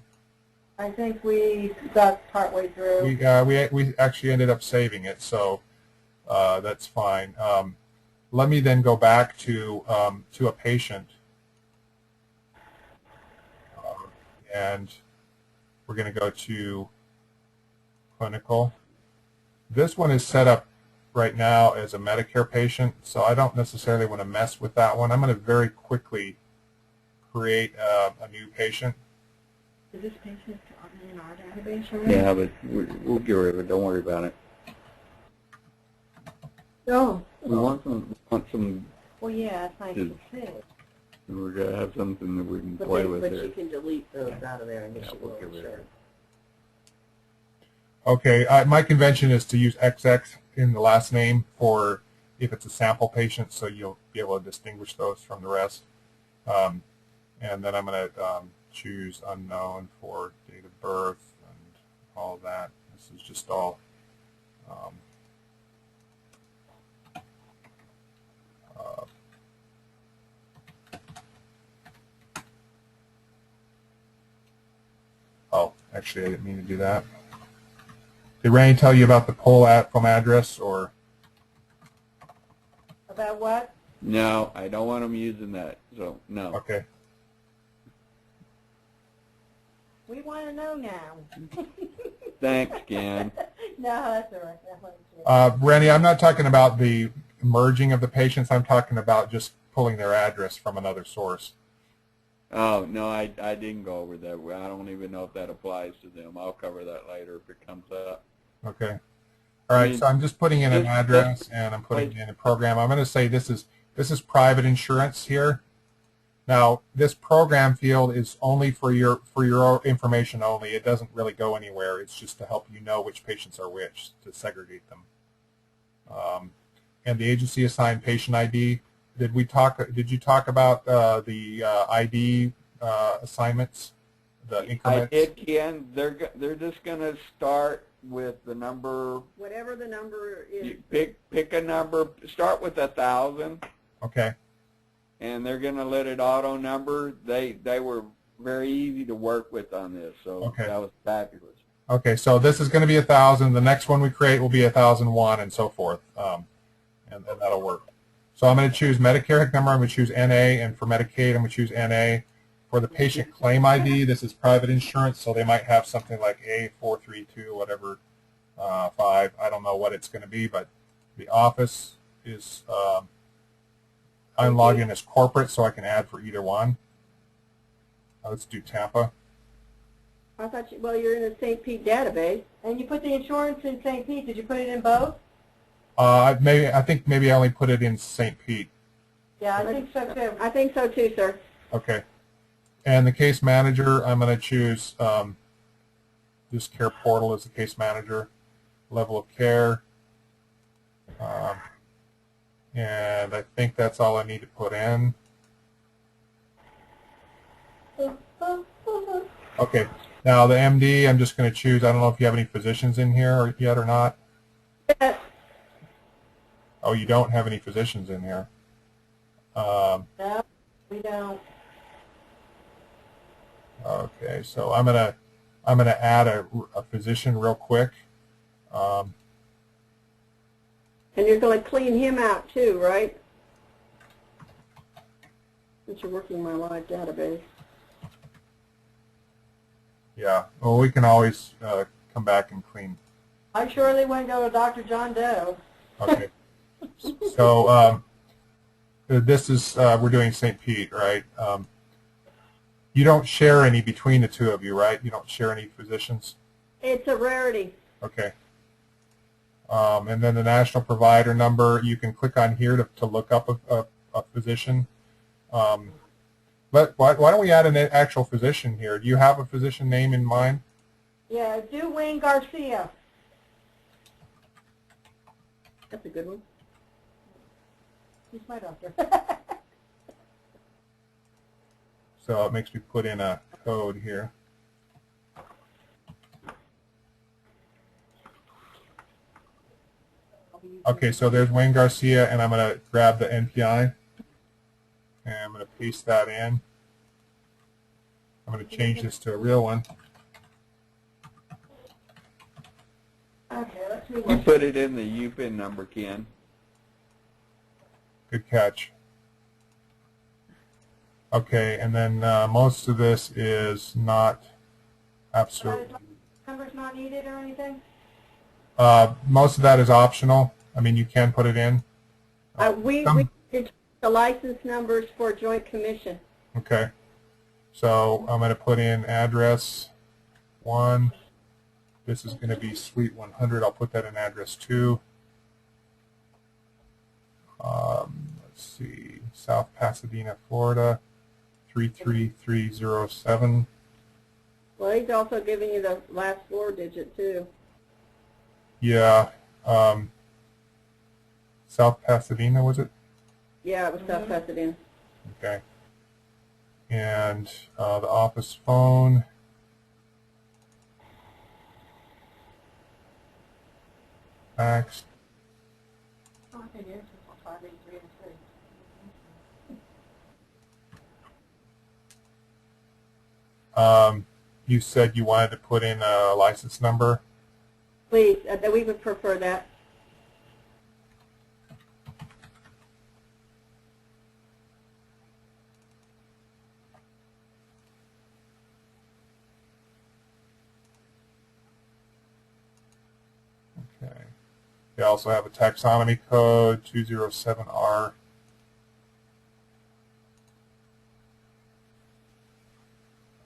I think we got partway through. We actually ended up saving it, so that's fine. Let me then go back to a patient, and we're going to go to clinical. This one is set up right now as a Medicare patient, so I don't necessarily want to mess with that one. I'm going to very quickly create a new patient. Is this patient in our database already? Yeah, but we'll get rid of it. Don't worry about it. No. We want some. Well, yeah, it's nice to see. We're gonna have something that we can play with But there. you can delete those out of there and Yeah, get we'll your get rid of it. Okay, my convention is to use XX in the last name for if it's a sample patient, so you'll be able to distinguish those from the rest. And then I'm going to choose unknown for date of birth and all of that. This is just all oh, actually I didn't mean to do that. Did Randy tell you about the pull from address, or? About what? No, I don't want them using that. So no. Okay. We want to know now. Thanks, Ken. No, that's all right. Randy, I'm not talking about the merging of the patients. I'm talking about just pulling their address from another source. Oh no, I didn't go over that. I don't even know if that applies to them. I'll cover that later if it comes up. Okay. All right. So I'm just putting in an address and I'm putting in a program. I'm going to say this is private insurance here. Now, this program field is only for your information only. It doesn't really go anywhere. It's just to help you know which patients are which, to segregate them. And the agency assigned patient ID. Did you talk about the ID assignments, the increments? I did, Ken. They're just going to start with the number. Whatever the number is. You pick a number. Start with 1,000. Okay. And they're going to let it auto number. They were very easy to work with on this, so okay. That was fabulous. Okay, so this is going to be 1,000. The next one we create will be 1,001, and so forth, and that'll work. So I'm going to choose Medicare number. I'm going to choose NA, and for Medicaid, I'm going to choose NA. For the patient claim ID, this is private insurance, so they might have something like A432, whatever, 5. I don't know what it's going to be, but the office is. I'm logged in as corporate, so I can add for either one. Let's do Tampa. I thought well, you're in the St. Pete database, and you put the insurance in St. Pete. Did you put it in both? I think maybe I only put it in St. Pete. Yeah, I think so too. I think so too, sir. Okay. And the case manager, I'm going to choose this care portal as the case manager, level of care. And I think that's all I need to put in. Okay. Now the MD, I'm just going to choose, I don't know if you have any physicians in here yet or not. Yes. Oh, you don't have any physicians in here. No, we don't. Okay, so I'm gonna add a physician real quick. And you're going to clean him out too, right? Since you're working my live database. Yeah. Well, we can always come back and clean. I surely wouldn't go to Dr. John Doe. Okay. So this is we're doing St. Pete, right? You don't share any between the two of you, right? You don't share any physicians? It's a rarity. Okay. And then the national provider number, you can click on here to look up a physician. But why don't we add an actual physician here? Do you have a physician name in mind? Yeah, do Wayne Garcia. That's a good one. He's my doctor. So it makes me put in a code here. Okay, so there's Wayne Garcia, and I'm going to grab the NPI, and I'm going to paste that in. I'm going to change this to a real one. Okay, let's see You what. put it in the UPIN number, Ken. Good catch. Okay, and then most of this is not absolutely. Number's not needed or anything? Most of that is optional. I mean, you can put it in. We did the license numbers for Joint Commission. Okay. So I'm going to put in address 1. This is going to be Suite 100. I'll put that in address 2. Let's see, South Pasadena, Florida, 33307. Well, he's also giving you the last 4 digit too. Yeah. South Pasadena, was it? Yeah, it was South Pasadena. Okay. And the office phone. Fax. You said you wanted to put in a license number. Please, we would prefer that. Okay. They also have a taxonomy code, 207R.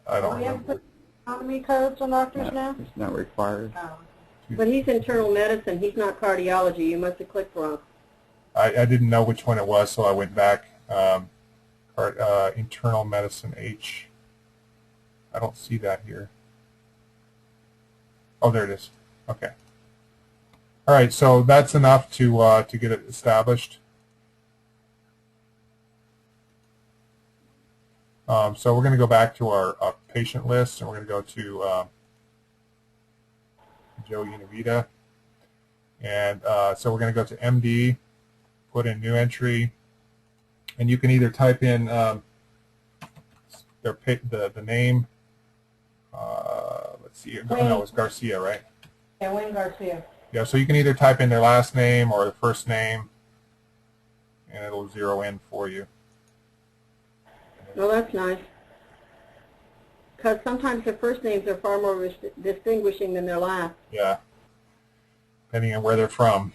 I don't We have remember. put economy codes on doctors now? It's not required. Oh. But he's internal medicine. He's not cardiology. You must have clicked wrong. I didn't know which one it was, so I went back. Internal medicine H. I don't see that here. Oh, there it is. Okay. All right, so that's enough to get it established. So we're going to go back to our patient list, and we're going to go to Joe Univita. And so we're going to go to MD, put in new entry, and you can either type in the name. Let's see. Oh, no, it's Garcia, right? Yeah, Wayne Garcia. Yeah, so you can either type in their last name or the first name, and it'll zero in for you. Well, that's nice. Because sometimes the first names are far more distinguishing than their last. Yeah, depending on where they're from.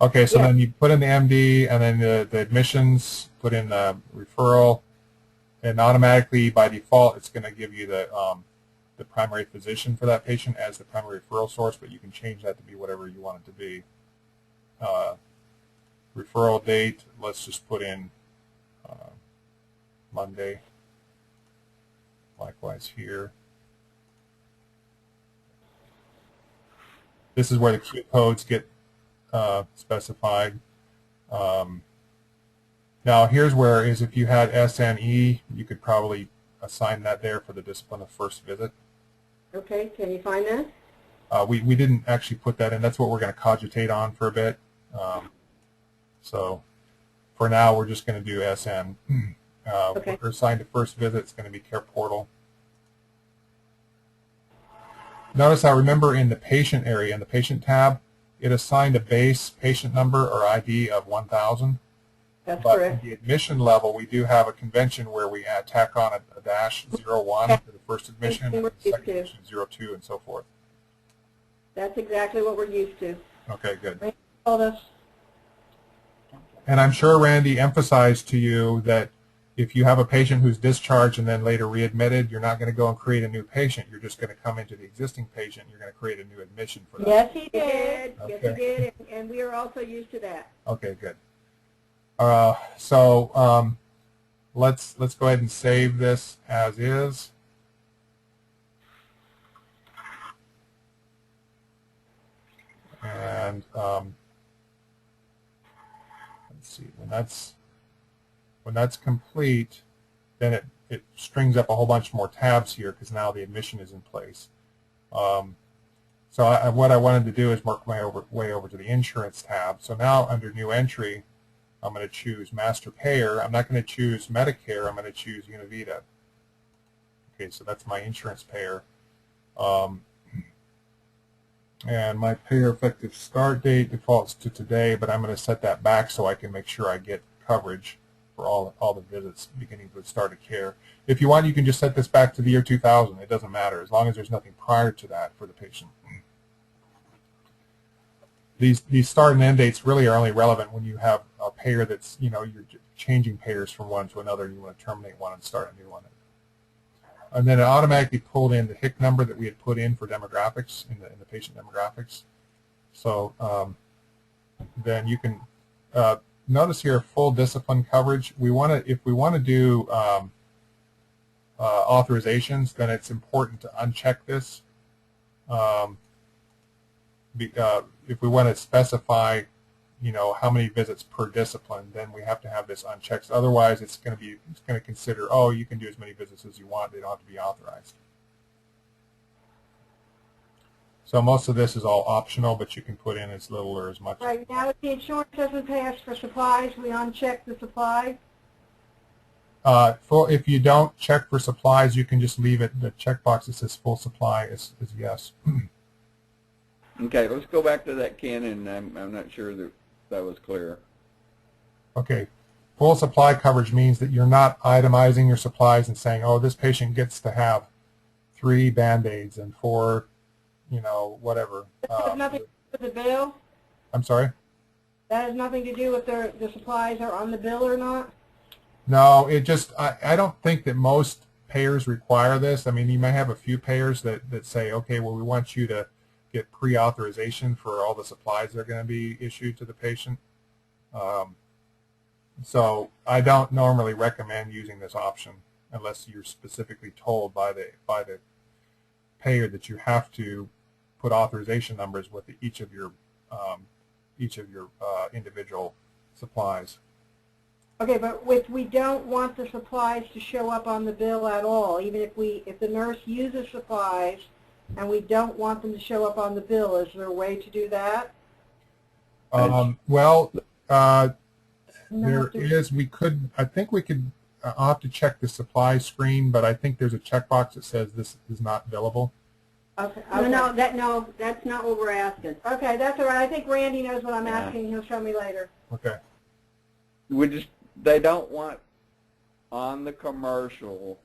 Okay, so then you put in the MD, and then the admissions, put in the referral, and automatically, by default, it's going to give you the primary physician for that patient as the primary referral source, but you can change that to be whatever you want it to be. Referral date, let's just put in Monday. Likewise here. This is where the Q codes get specified. Now here's where is if you had SNE, you could probably assign that there for the discipline of first visit. Okay, can you find that? We didn't actually put that in. That's what we're going to cogitate on for a bit. So for now, we're just going to do SN. Okay. We're assigned to first visit. It's going to be Care Portal. Notice I remember in the patient area, in the patient tab, it assigned a base patient number or ID of 1,000. That's But correct. at the admission level, we do have a convention where we tack on a dash 01 for the first admission, and the second admission 02, and so forth. That's exactly what we're used to. Okay, good. All this. And I'm sure Randy emphasized to you that if you have a patient who's discharged and then later readmitted, you're not going to go and create a new patient. You're just going to come into the existing patient. You're going to create a new admission for that. Yes, he He did. did. Yes, he Okay. did. And we are also used to that. Okay, good. Let's go ahead and save this as is. And let's see, when that's complete, then it strings up a whole bunch more tabs here because now the admission is in place. What I wanted to do is work my way over to the insurance tab. So now under new entry, I'm going to choose master payer. I'm not going to choose Medicare. I'm going to choose Univita. Okay, so that's my insurance payer. And my payer effective start date defaults to today, but I'm going to set that back so I can make sure I get coverage for all the visits beginning with start of care. If you want, you can just set this back to the year 2000. It doesn't matter as long as there's nothing prior to that for the patient. These start and end dates really are only relevant when you have a payer that's, you're changing payers from one to another. You want to terminate one and start a new one. And then it automatically pulled in the HIC number that we had put in for demographics in the patient demographics. So then you can notice here full discipline coverage. If we want to do authorizations, then it's important to uncheck this. If we want to specify, how many visits per discipline, then we have to have this unchecked. Otherwise, it's going to consider, oh, you can do as many visits as you want. They don't have to be authorized. So most of this is all optional, but you can put in as little or as much. Right now, if the insurance doesn't pay us for supplies, we uncheck the supplies. If you don't check for supplies, you can just leave it. The checkbox that says full supply is yes. Okay, let's go back to that, Ken, and I'm not sure that was clear. Okay, full supply coverage means that you're not itemizing your supplies and saying, oh, this patient gets to have 3 Band-Aids and 4, whatever. That has nothing to do with the bill? I'm sorry? That has nothing to do with the supplies are on the bill or not? No, it just, I don't think that most payers require this. I mean, you may have a few payers that say, okay, well, we want you to get pre-authorization for all the supplies that are going to be issued to the patient. So I don't normally recommend using this option unless you're specifically told by the payer that you have to put authorization numbers with each of your individual supplies. Okay, but if we don't want the supplies to show up on the bill at all, even if the nurse uses supplies and we don't want them to show up on the bill, is there a way to do that? There is. I think we could. I'll have to check the supply screen, but I think there's a checkbox that says this is not available. Okay. No, that's not what we're asking. Okay, that's all right. I think Randy knows what I'm asking. He'll show me later. Okay. They don't want on the commercial.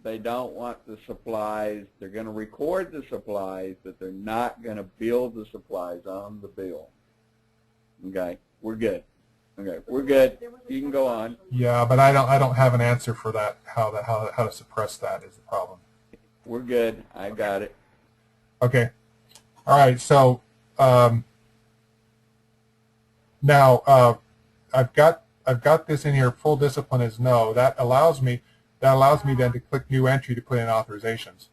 They don't want the supplies. They're going to record the supplies, but they're not going to bill the supplies on the bill. Okay, we're good. Okay, we're good. You can go on. Yeah, but I don't have an answer for that. How to suppress that is the problem. We're good. I got it. Okay. All right. So now I've got this in here. Full discipline is no. That allows me then to click new entry to put in authorizations.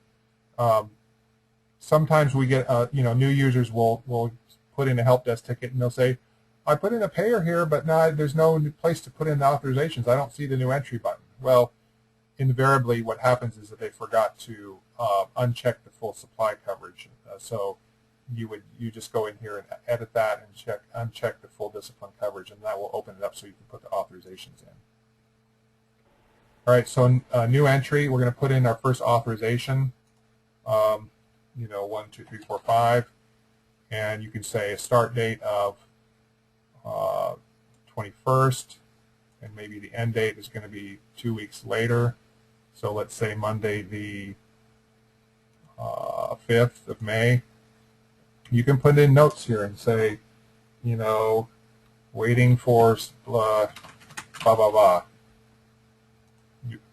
Sometimes we get new users will put in a help desk ticket and they'll say, I put in a payer here, but now there's no place to put in the authorizations. I don't see the new entry button. Well, invariably what happens is that they forgot to uncheck the full supply coverage. So you just go in here and edit that and uncheck the full discipline coverage, and that will open it up so you can put the authorizations in. All right, so new entry, we're going to put in our first authorization, 1, 2, 3, 4, 5, and you can say a start date of 21st, and maybe the end date is going to be 2 weeks later. So let's say Monday the 5th of May. You can put in notes here and say, waiting for blah, blah, blah.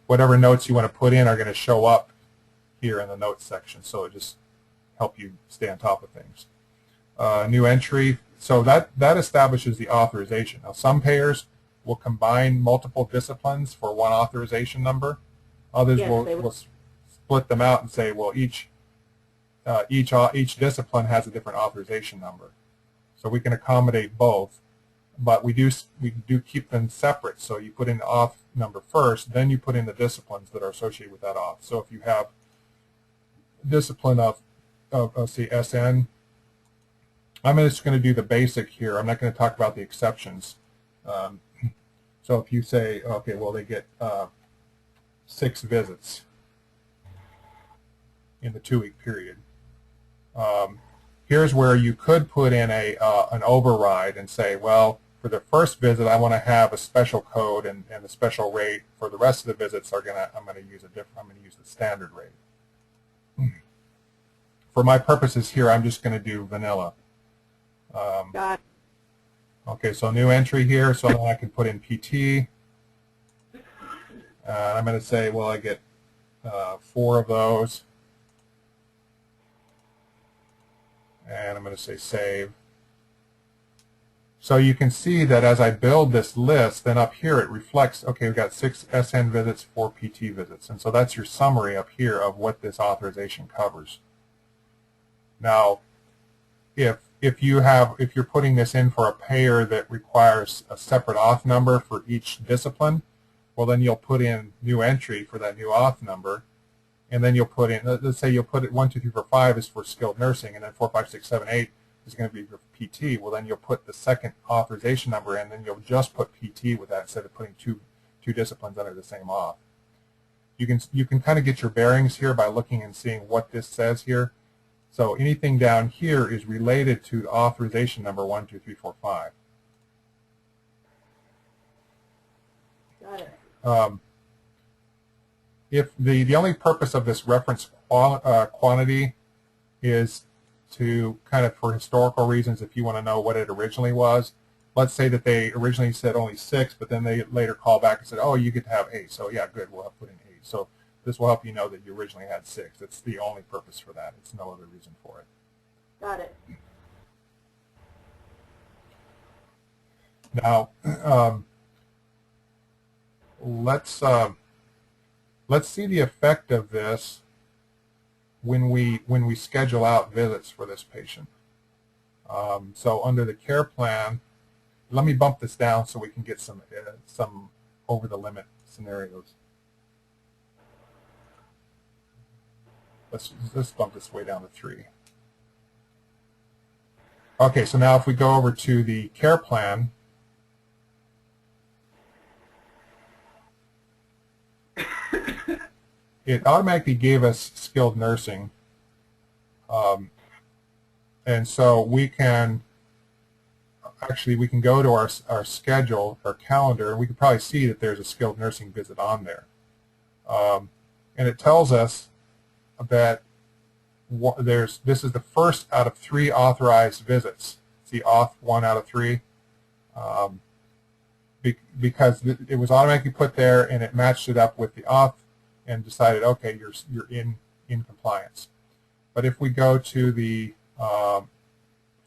Whatever notes you want to put in are going to show up here in the notes section, so it just help you stay on top of things. New entry, so that establishes the authorization. Now some payers will combine multiple disciplines for one authorization number. Others will split them out and say, well, each discipline has a different authorization number. So we can accommodate both, but we do keep them separate. So you put in the auth number first, then you put in the disciplines that are associated with that auth. So if you have discipline of say SN, I'm just going to do the basic here. I'm not going to talk about the exceptions. So if you say, okay, well, they get 6 visits in the 2-week period. Here's where you could put in an override and say, well, for the first visit, I want to have a special code and the special rate. For the rest of the visits, I'm going to use the standard rate. For my purposes here, I'm just going to do vanilla. Got it. Okay, so new entry here, so now I can put in PT. I'm going to say, well, I get 4 of those. And I'm going to say save. So you can see that as I build this list, then up here it reflects, okay, we've got 6 SN visits, 4 PT visits. And so that's your summary up here of what this authorization covers. Now, if you're putting this in for a payer that requires a separate auth number for each discipline, well, then you'll put in new entry for that new auth number. And then you'll put in, let's say you'll put it 1, 2, 3, 4, 5 is for skilled nursing, and then 4, 5, 6, 7, 8 is going to be for PT. Well, then you'll put the second authorization number in, and then you'll just put PT with that instead of putting two disciplines under the same auth. You can kind of get your bearings here by looking and seeing what this says here. So anything down here is related to authorization number 1, 2, 3, 4, 5. Got it. If the only purpose of this reference quantity is to kind of for historical reasons, if you want to know what it originally was, let's say that they originally said only 6, but then they later call back and said, oh, you get to have 8. So yeah, good, we'll have put in 8. So this will help you know that you originally had 6. It's the only purpose for that. It's no other reason for it. Got it. Now, let's see the effect of this when we schedule out visits for this patient. So under the care plan, let me bump this down so we can get some over the limit scenarios. Let's bump this way down to 3. Okay, so now if we go over to the care plan, it automatically gave us skilled nursing, and so we can go to our schedule, our calendar, and we can probably see that there's a skilled nursing visit on there, and it tells us that this is the first out of 3 authorized visits. It's the auth 1 out of 3, because it was automatically put there and it matched it up with the auth and decided, okay, you're in compliance. But if we go to the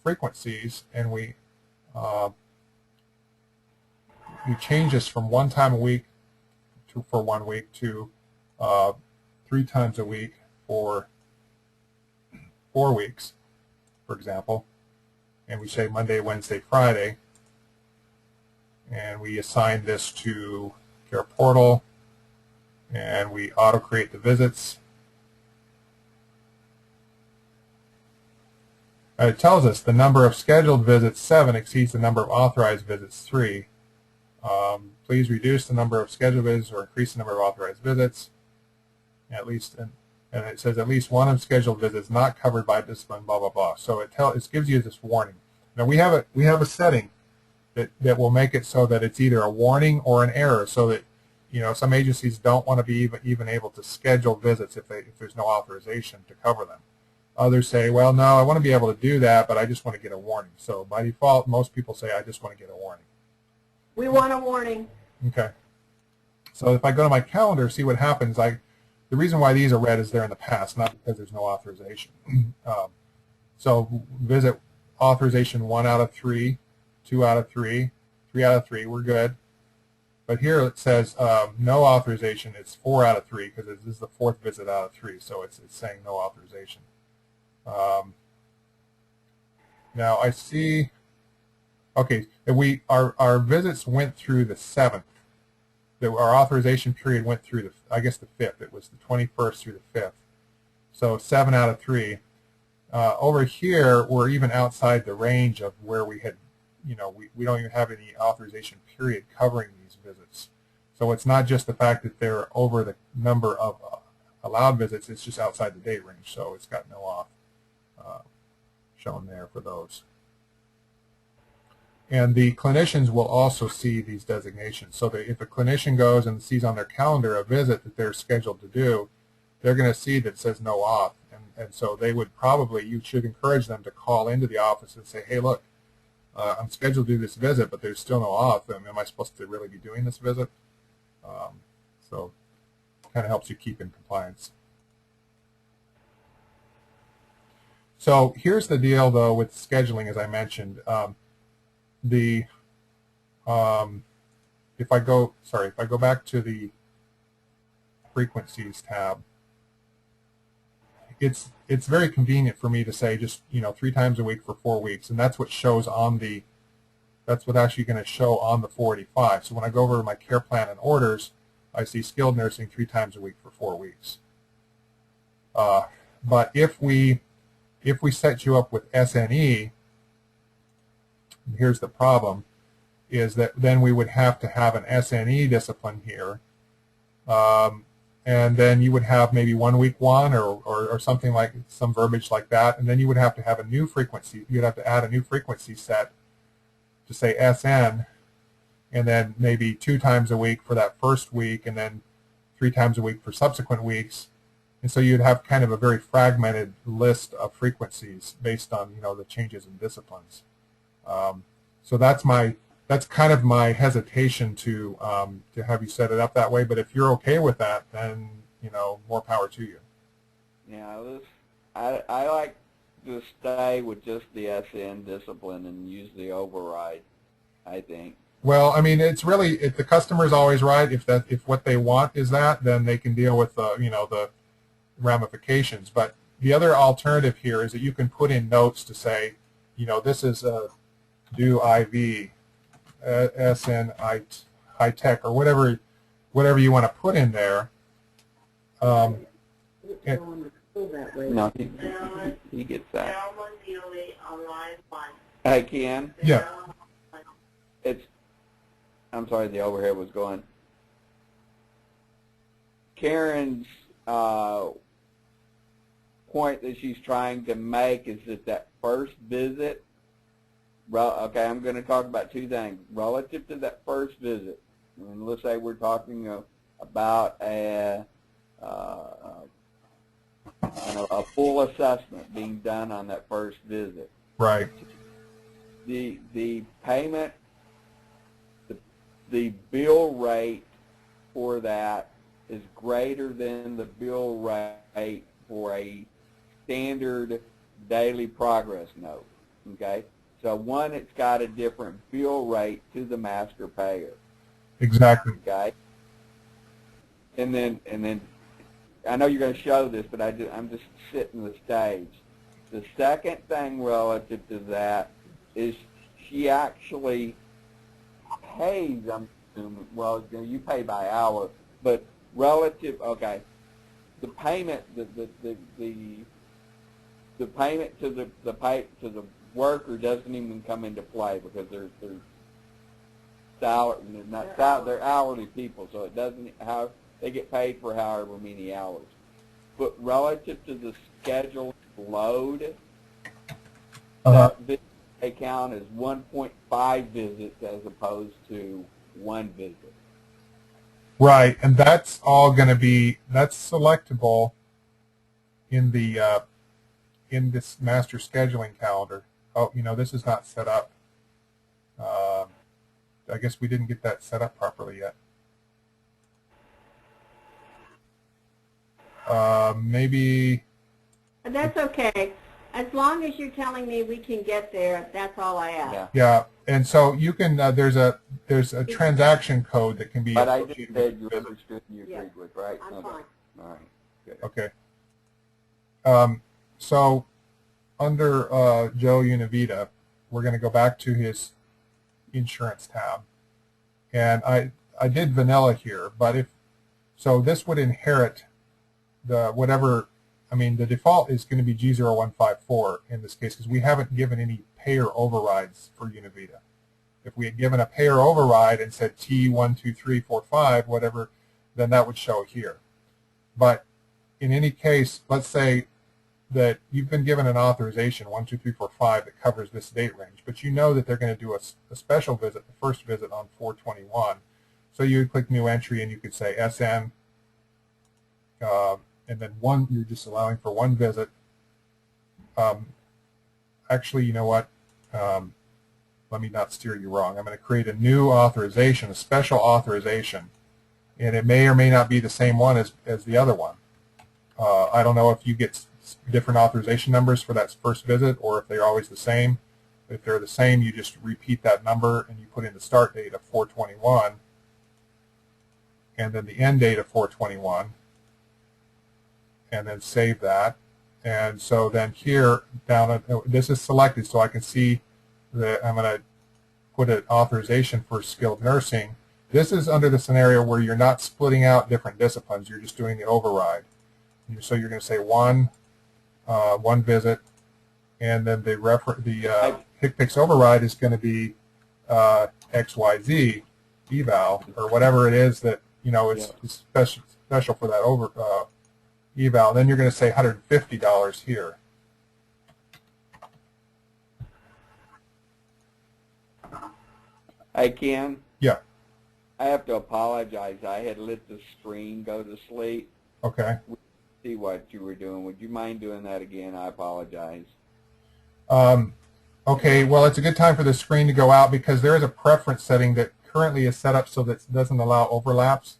frequencies and we change this from 1 time a week for 1 week to 3 times a week for 4 weeks, for example, and we say Monday, Wednesday, Friday, and we assign this to Care Portal, and we auto-create the visits. And it tells us the number of scheduled visits 7 exceeds the number of authorized visits 3. Please reduce the number of scheduled visits or increase the number of authorized visits. At least, and it says at least one of scheduled visits not covered by discipline, blah blah blah. So it gives you this warning. Now we have a setting that will make it so that it's either a warning or an error, so that some agencies don't want to be even able to schedule visits if there's no authorization to cover them. Others say, well, no, I want to be able to do that, but I just want to get a warning. So by default, most people say, I just want to get a warning. We want a warning. Okay. So if I go to my calendar, see what happens. The reason why these are red is they're in the past, not because there's no authorization. So visit authorization 1 out of 3, 2 out of 3, 3 out of 3, we're good. But here it says no authorization. It's 4 out of 3 because this is the 4th visit out of 3, so it's saying no authorization. Now I see. Okay, our visits went through the 7th. Our authorization period went through the 5th. It was the 21st through the 5th. So 7 out of 3. Over here, we're even outside the range of where we had we don't even have any authorization period covering these visits. So it's not just the fact that they're over the number of allowed visits, it's just outside the date range, so it's got no off shown there for those. And the clinicians will also see these designations, so that if a clinician goes and sees on their calendar a visit that they're scheduled to do, they're going to see that it says no off, and so they would probably, you should encourage them to call into the office and say, hey, look, I'm scheduled to do this visit, but there's still no off. Am I supposed to really be doing this visit? So it kind of helps you keep in compliance. So here's the deal, though, with scheduling, as I mentioned. If I go back to the frequencies tab, it's very convenient for me to say just 3 times a week for 4 weeks, and that's what shows on the, that's what actually going to show on the 485. So when I go over to my care plan and orders, I see skilled nursing 3 times a week for 4 weeks. But if we set you up with SNE, here's the problem, is that then we would have to have an SNE discipline here. And then you would have maybe 1 week 1 or something like some verbiage like that, and then you would have to have a new frequency. You'd have to add a new frequency set to say SN, and then maybe 2 times a week for that first week, and then 3 times a week for subsequent weeks. And so you'd have kind of a very fragmented list of frequencies based on the changes in disciplines. So that's kind of my hesitation to have you set it up that way. But if you're okay with that, then more power to you. Yeah, I like to stay with just the SN discipline and use the override, I think. Well, I mean, it's really, if the customer's always right, if what they want is that, then they can deal with the ramifications. But the other alternative here is that you can put in notes to say, this is a do IV, SN high tech, or whatever you want to put in there. No, he gets that. Hey, Ken? Yeah. I'm sorry, the overhead was going. Karen's point that she's trying to make is that first visit, okay, I'm going to talk about 2 things. Relative to that first visit, and let's say we're talking about a full assessment being done on that first visit. Right. The payment, the bill rate for that is greater than the bill rate for a standard daily progress note. Okay? So one, it's got a different bill rate to the master payer. Exactly. Okay? And then I know you're going to show this, but I'm just setting the stage. The second thing relative to that is she actually pays, I'm assuming, well, you pay by hour, but relative, okay, the payment, the payment to the worker doesn't even come into play because they're salary, they're hourly people, so it doesn't, they get paid for however many hours. But relative to the scheduled load, that visit they count as 1.5 visits as opposed to 1 visit. Right, and that's all going to be, that's selectable in the in this master scheduling calendar. Oh, this is not set up. I guess we didn't get that set up properly yet. Maybe. That's okay. As long as you're telling me we can get there, that's all I ask. Yeah, and so you can. There's a transaction code that can be. But I just said you understood and you agreed with, right? I'm okay. fine. All right. Good. Okay. So under Joe Univita, we're going to go back to his insurance tab, and I did vanilla here, but so this would inherit the whatever. I mean, the default is going to be G0154 in this case because we haven't given any payer overrides for Univita. If we had given a payer override and said T12345, whatever, then that would show here. But in any case, let's say that you've been given an authorization, 12345, that covers this date range, but you know that they're going to do a special visit, the first visit on 421. So you would click New Entry and you could say SN, and then you're just allowing for one visit. Actually, you know what? Let me not steer you wrong. I'm going to create a new authorization, a special authorization, and it may or may not be the same one as the other one. I don't know if you get different authorization numbers for that first visit or if they're always the same. If they're the same, you just repeat that number and you put in the start date of 421 and then the end date of 421 and then save that. And so then here down, this is selected so I can see that I'm going to put an authorization for skilled nursing. This is under the scenario where you're not splitting out different disciplines, you're just doing the override. So you're going to say one visit, and then the HCPCS override is going to be XYZ eval or whatever it is that is special for that eval. Then you're going to say $150 here. Hey, Ken? Yeah. I have to apologize. I had let the screen go to sleep. Okay. See what you were doing. Would you mind doing that again? I apologize. Okay, well, it's a good time for the screen to go out because there is a preference setting that currently is set up so that it doesn't allow overlaps.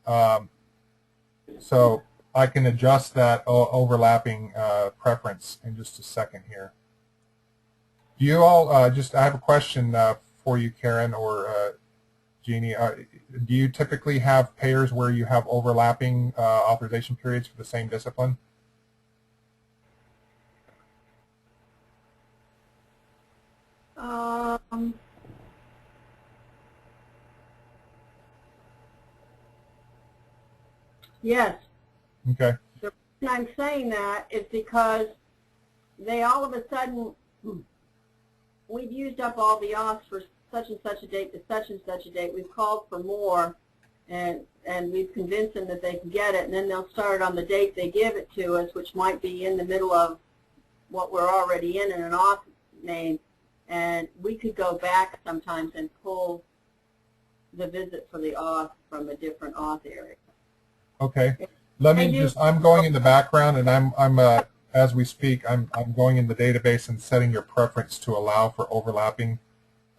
So I can adjust that overlapping preference in just a second here. Do you all, I have a question for you, Karen or Jeannie. Do you typically have payers where you have overlapping authorization periods for the same discipline? Yes. Okay. The reason I'm saying that is because they all of a sudden, we've used up all the auths for such and such a date to such and such a date. We've called for more, and we've convinced them that they can get it, and then they'll start on the date they give it to us, which might be in the middle of what we're already in an auth name, and we could go back sometimes and pull the visit for the auth from a different auth area. Okay. I'm going in the background, and I'm as we speak, I'm going in the database and setting your preference to allow for overlapping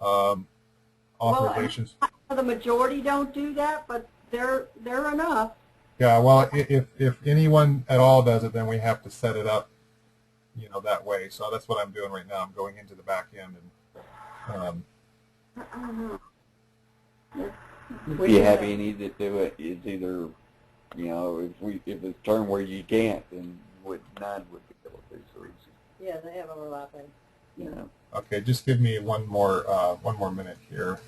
authorizations. Well, the majority don't do that, but they're enough. Yeah. Well, if anyone at all does it, then we have to set it up, that way. So that's what I'm doing right now. I'm going into the back end and. I don't know. If you have any that do it, it's either, if it's turned where you can't, then none would be able to do so easy. Yeah, they have overlapping. Yeah. Okay, just give me one more minute here.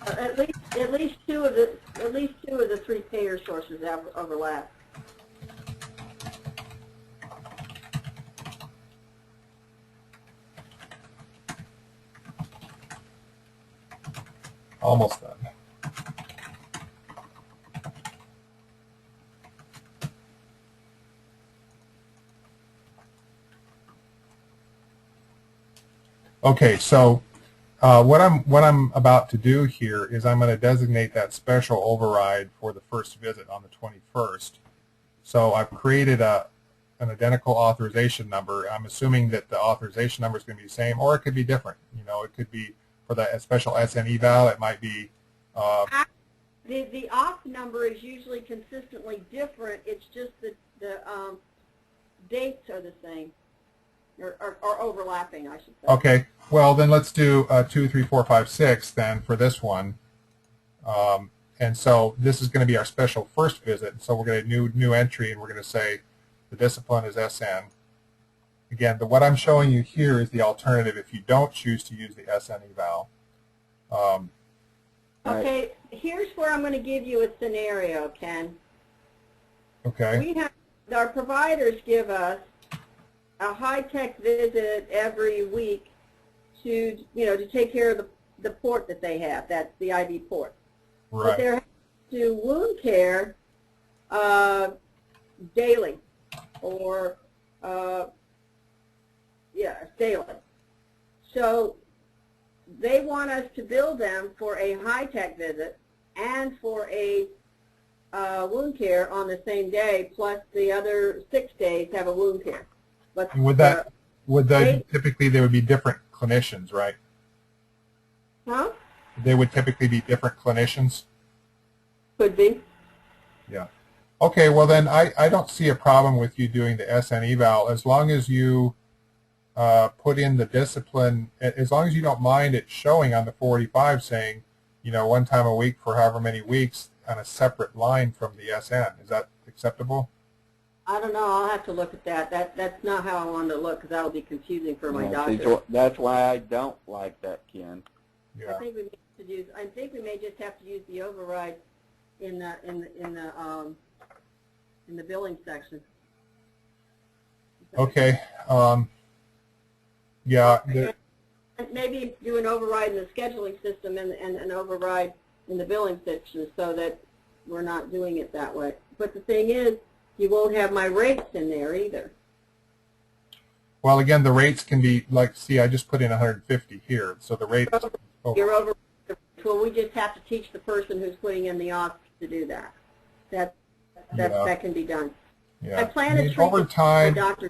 At least two of the three payer sources have overlap. Almost done. Okay, so what I'm about to do here is I'm going to designate that special override for the first visit on the 21st. So I've created an identical authorization number. I'm assuming that the authorization number is going to be the same, or it could be different. It could be for the special SN eval. It might be. The auth number is usually consistently different. It's just that the dates are the same. Or overlapping, I should say. Okay, well then let's do 2, 3, 4, 5, 6 then for this one. And so this is going to be our special first visit. So we're going to new entry, and we're going to say the discipline is SN. Again, what I'm showing you here is the alternative if you don't choose to use the SN eval. Okay, here's where I'm going to give you a scenario, Ken. Okay. Our providers give us a high-tech visit every week to take care of the port that they have. That's the IV port. But Right. they're having to do wound care daily, or daily. So they want us to bill them for a high-tech visit and for a wound care on the same day, plus the other 6 days have a wound care. But And would that typically they would be different clinicians, right? huh? They would typically be different clinicians. Could be. Yeah. Okay. Well, then I don't see a problem with you doing the SN eval as long as you put in the discipline. As long as you don't mind it showing on the 485 saying, you know, 1 time a week for however many weeks on a separate line from the SN. Is that acceptable? I don't know. I'll have to look at that. That's not how I wanted to look, because that'll be confusing for my doctor. See, that's why I don't like that, Ken. Yeah. I think we may just have to use the override in the billing section. Okay. Yeah. Maybe do an override in the scheduling system and an override in the billing section, so that we're not doing it that way. But the thing is, you won't have my rates in there either. Well, again, the rates can be like, see, I just put in 150 here, so the rate is You're over. Well, we just have to teach the person who's putting in the auth to do that. That can be done. Yeah. I plan to treat over time. the doctor.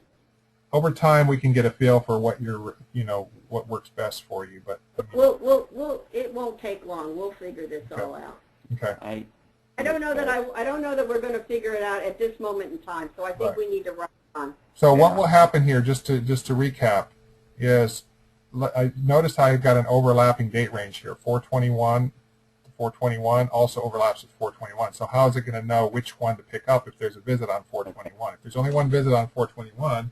Over time, we can get a feel for what your, you know, what works best for you. But It won't take long. We'll figure this all out. okay. I don't know that we're going to figure it out at this moment in time. So I think we need to run on. So what will happen here, just to recap, is I notice how I've got an overlapping date range here. 421 to 421 also overlaps with 421. So how is it going to know which one to pick up if there's a visit on 421? If there's only one visit on 421,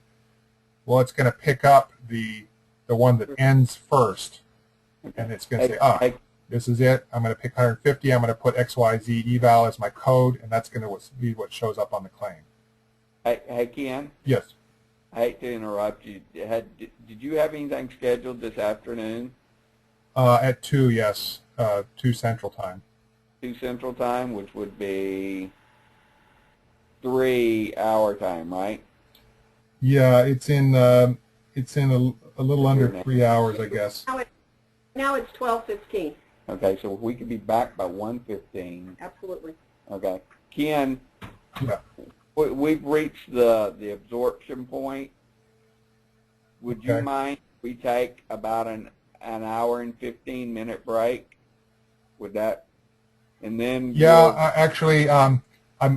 well, it's going to pick up the one that ends first, and it's going to say, this is it. I'm going to pick 150. I'm going to put XYZ eval as my code, and that's going to be what shows up on the claim. Hey, Ken? Yes. I hate to interrupt you. Did you have anything scheduled this afternoon? At 2, yes. 2 Central Time. 2 Central Time, which would be 3 our time, right? Yeah, it's in a little under 3 hours, I guess. Now it's 12:15. Okay, so we could be back by 1:15. Absolutely. Okay. Ken, Yeah. we've reached the absorption point. Would you mind if we take about an hour and 15-minute break? Would that, and then actually, I'm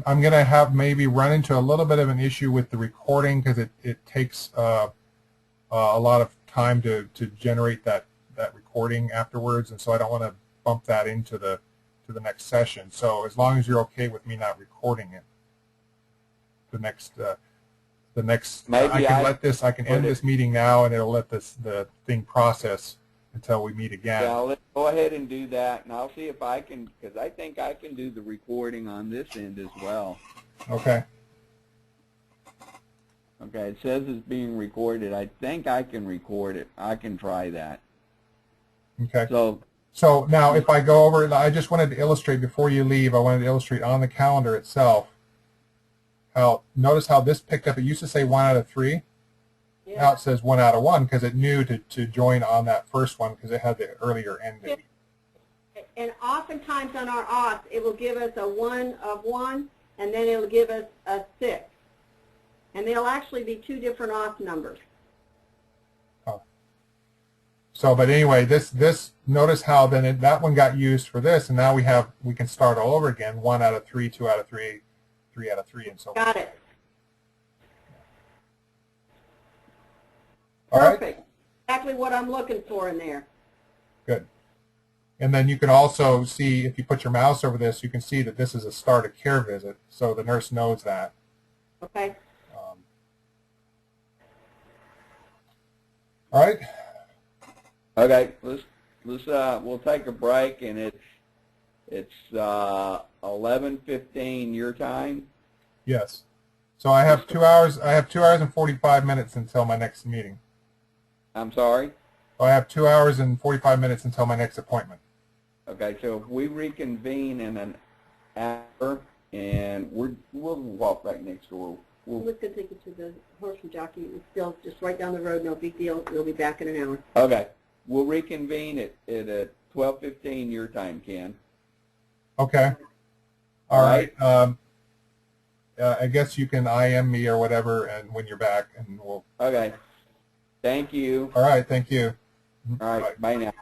going to have maybe run into a little bit of an issue with the recording because it takes a lot of time to generate that recording afterwards, and so I don't want to bump that into the next session. So as long as you're okay with me not recording it, the next maybe I can end this meeting now, and it'll let the thing process until we meet again. Yeah, let's go ahead and do that, and I'll see if I can, because I think I can do the recording on this end as well. Okay. Okay, it says it's being recorded. I think I can record it. I can try that. Okay. So now if I go over, I just wanted to illustrate before you leave, I wanted to illustrate on the calendar itself notice how this picked up. It used to say 1 out of 3. Yeah. Now it says 1 out of 1 because it knew to join on that first one because it had the earlier end date. And oftentimes on our auth, it will give us a 1 of 1, and then it'll give us a 6. And they'll actually be 2 different auth numbers. Oh. So, but anyway, this notice how then that one got used for this, and now we can start all over again. 1 out of 3, 2 out of 3, 3 out of 3, and so on. Got it. All Perfect. right. Exactly what I'm looking for in there. Good. And then you can also see, if you put your mouse over this, you can see that this is a start of care visit, so the nurse knows that. Okay. All right. okay, let's we'll take a break, and it's 11:15 your time. Yes. So I have 2 hours. I have 2 hours and 45 minutes until my next meeting. I'm sorry. I have 2 hours and 45 minutes until my next appointment. Okay, so if we reconvene in an hour, and we'll walk right next door. Let's go take it to the horse and jockey. It's still just right down the road, no big deal. We'll be back in an hour. Okay, we'll reconvene at 12:15 your time, Ken. Okay. All right. I guess you can IM me or whatever, and when you're back, and we'll. Okay. Thank you. All right. Thank you. All right. Bye now.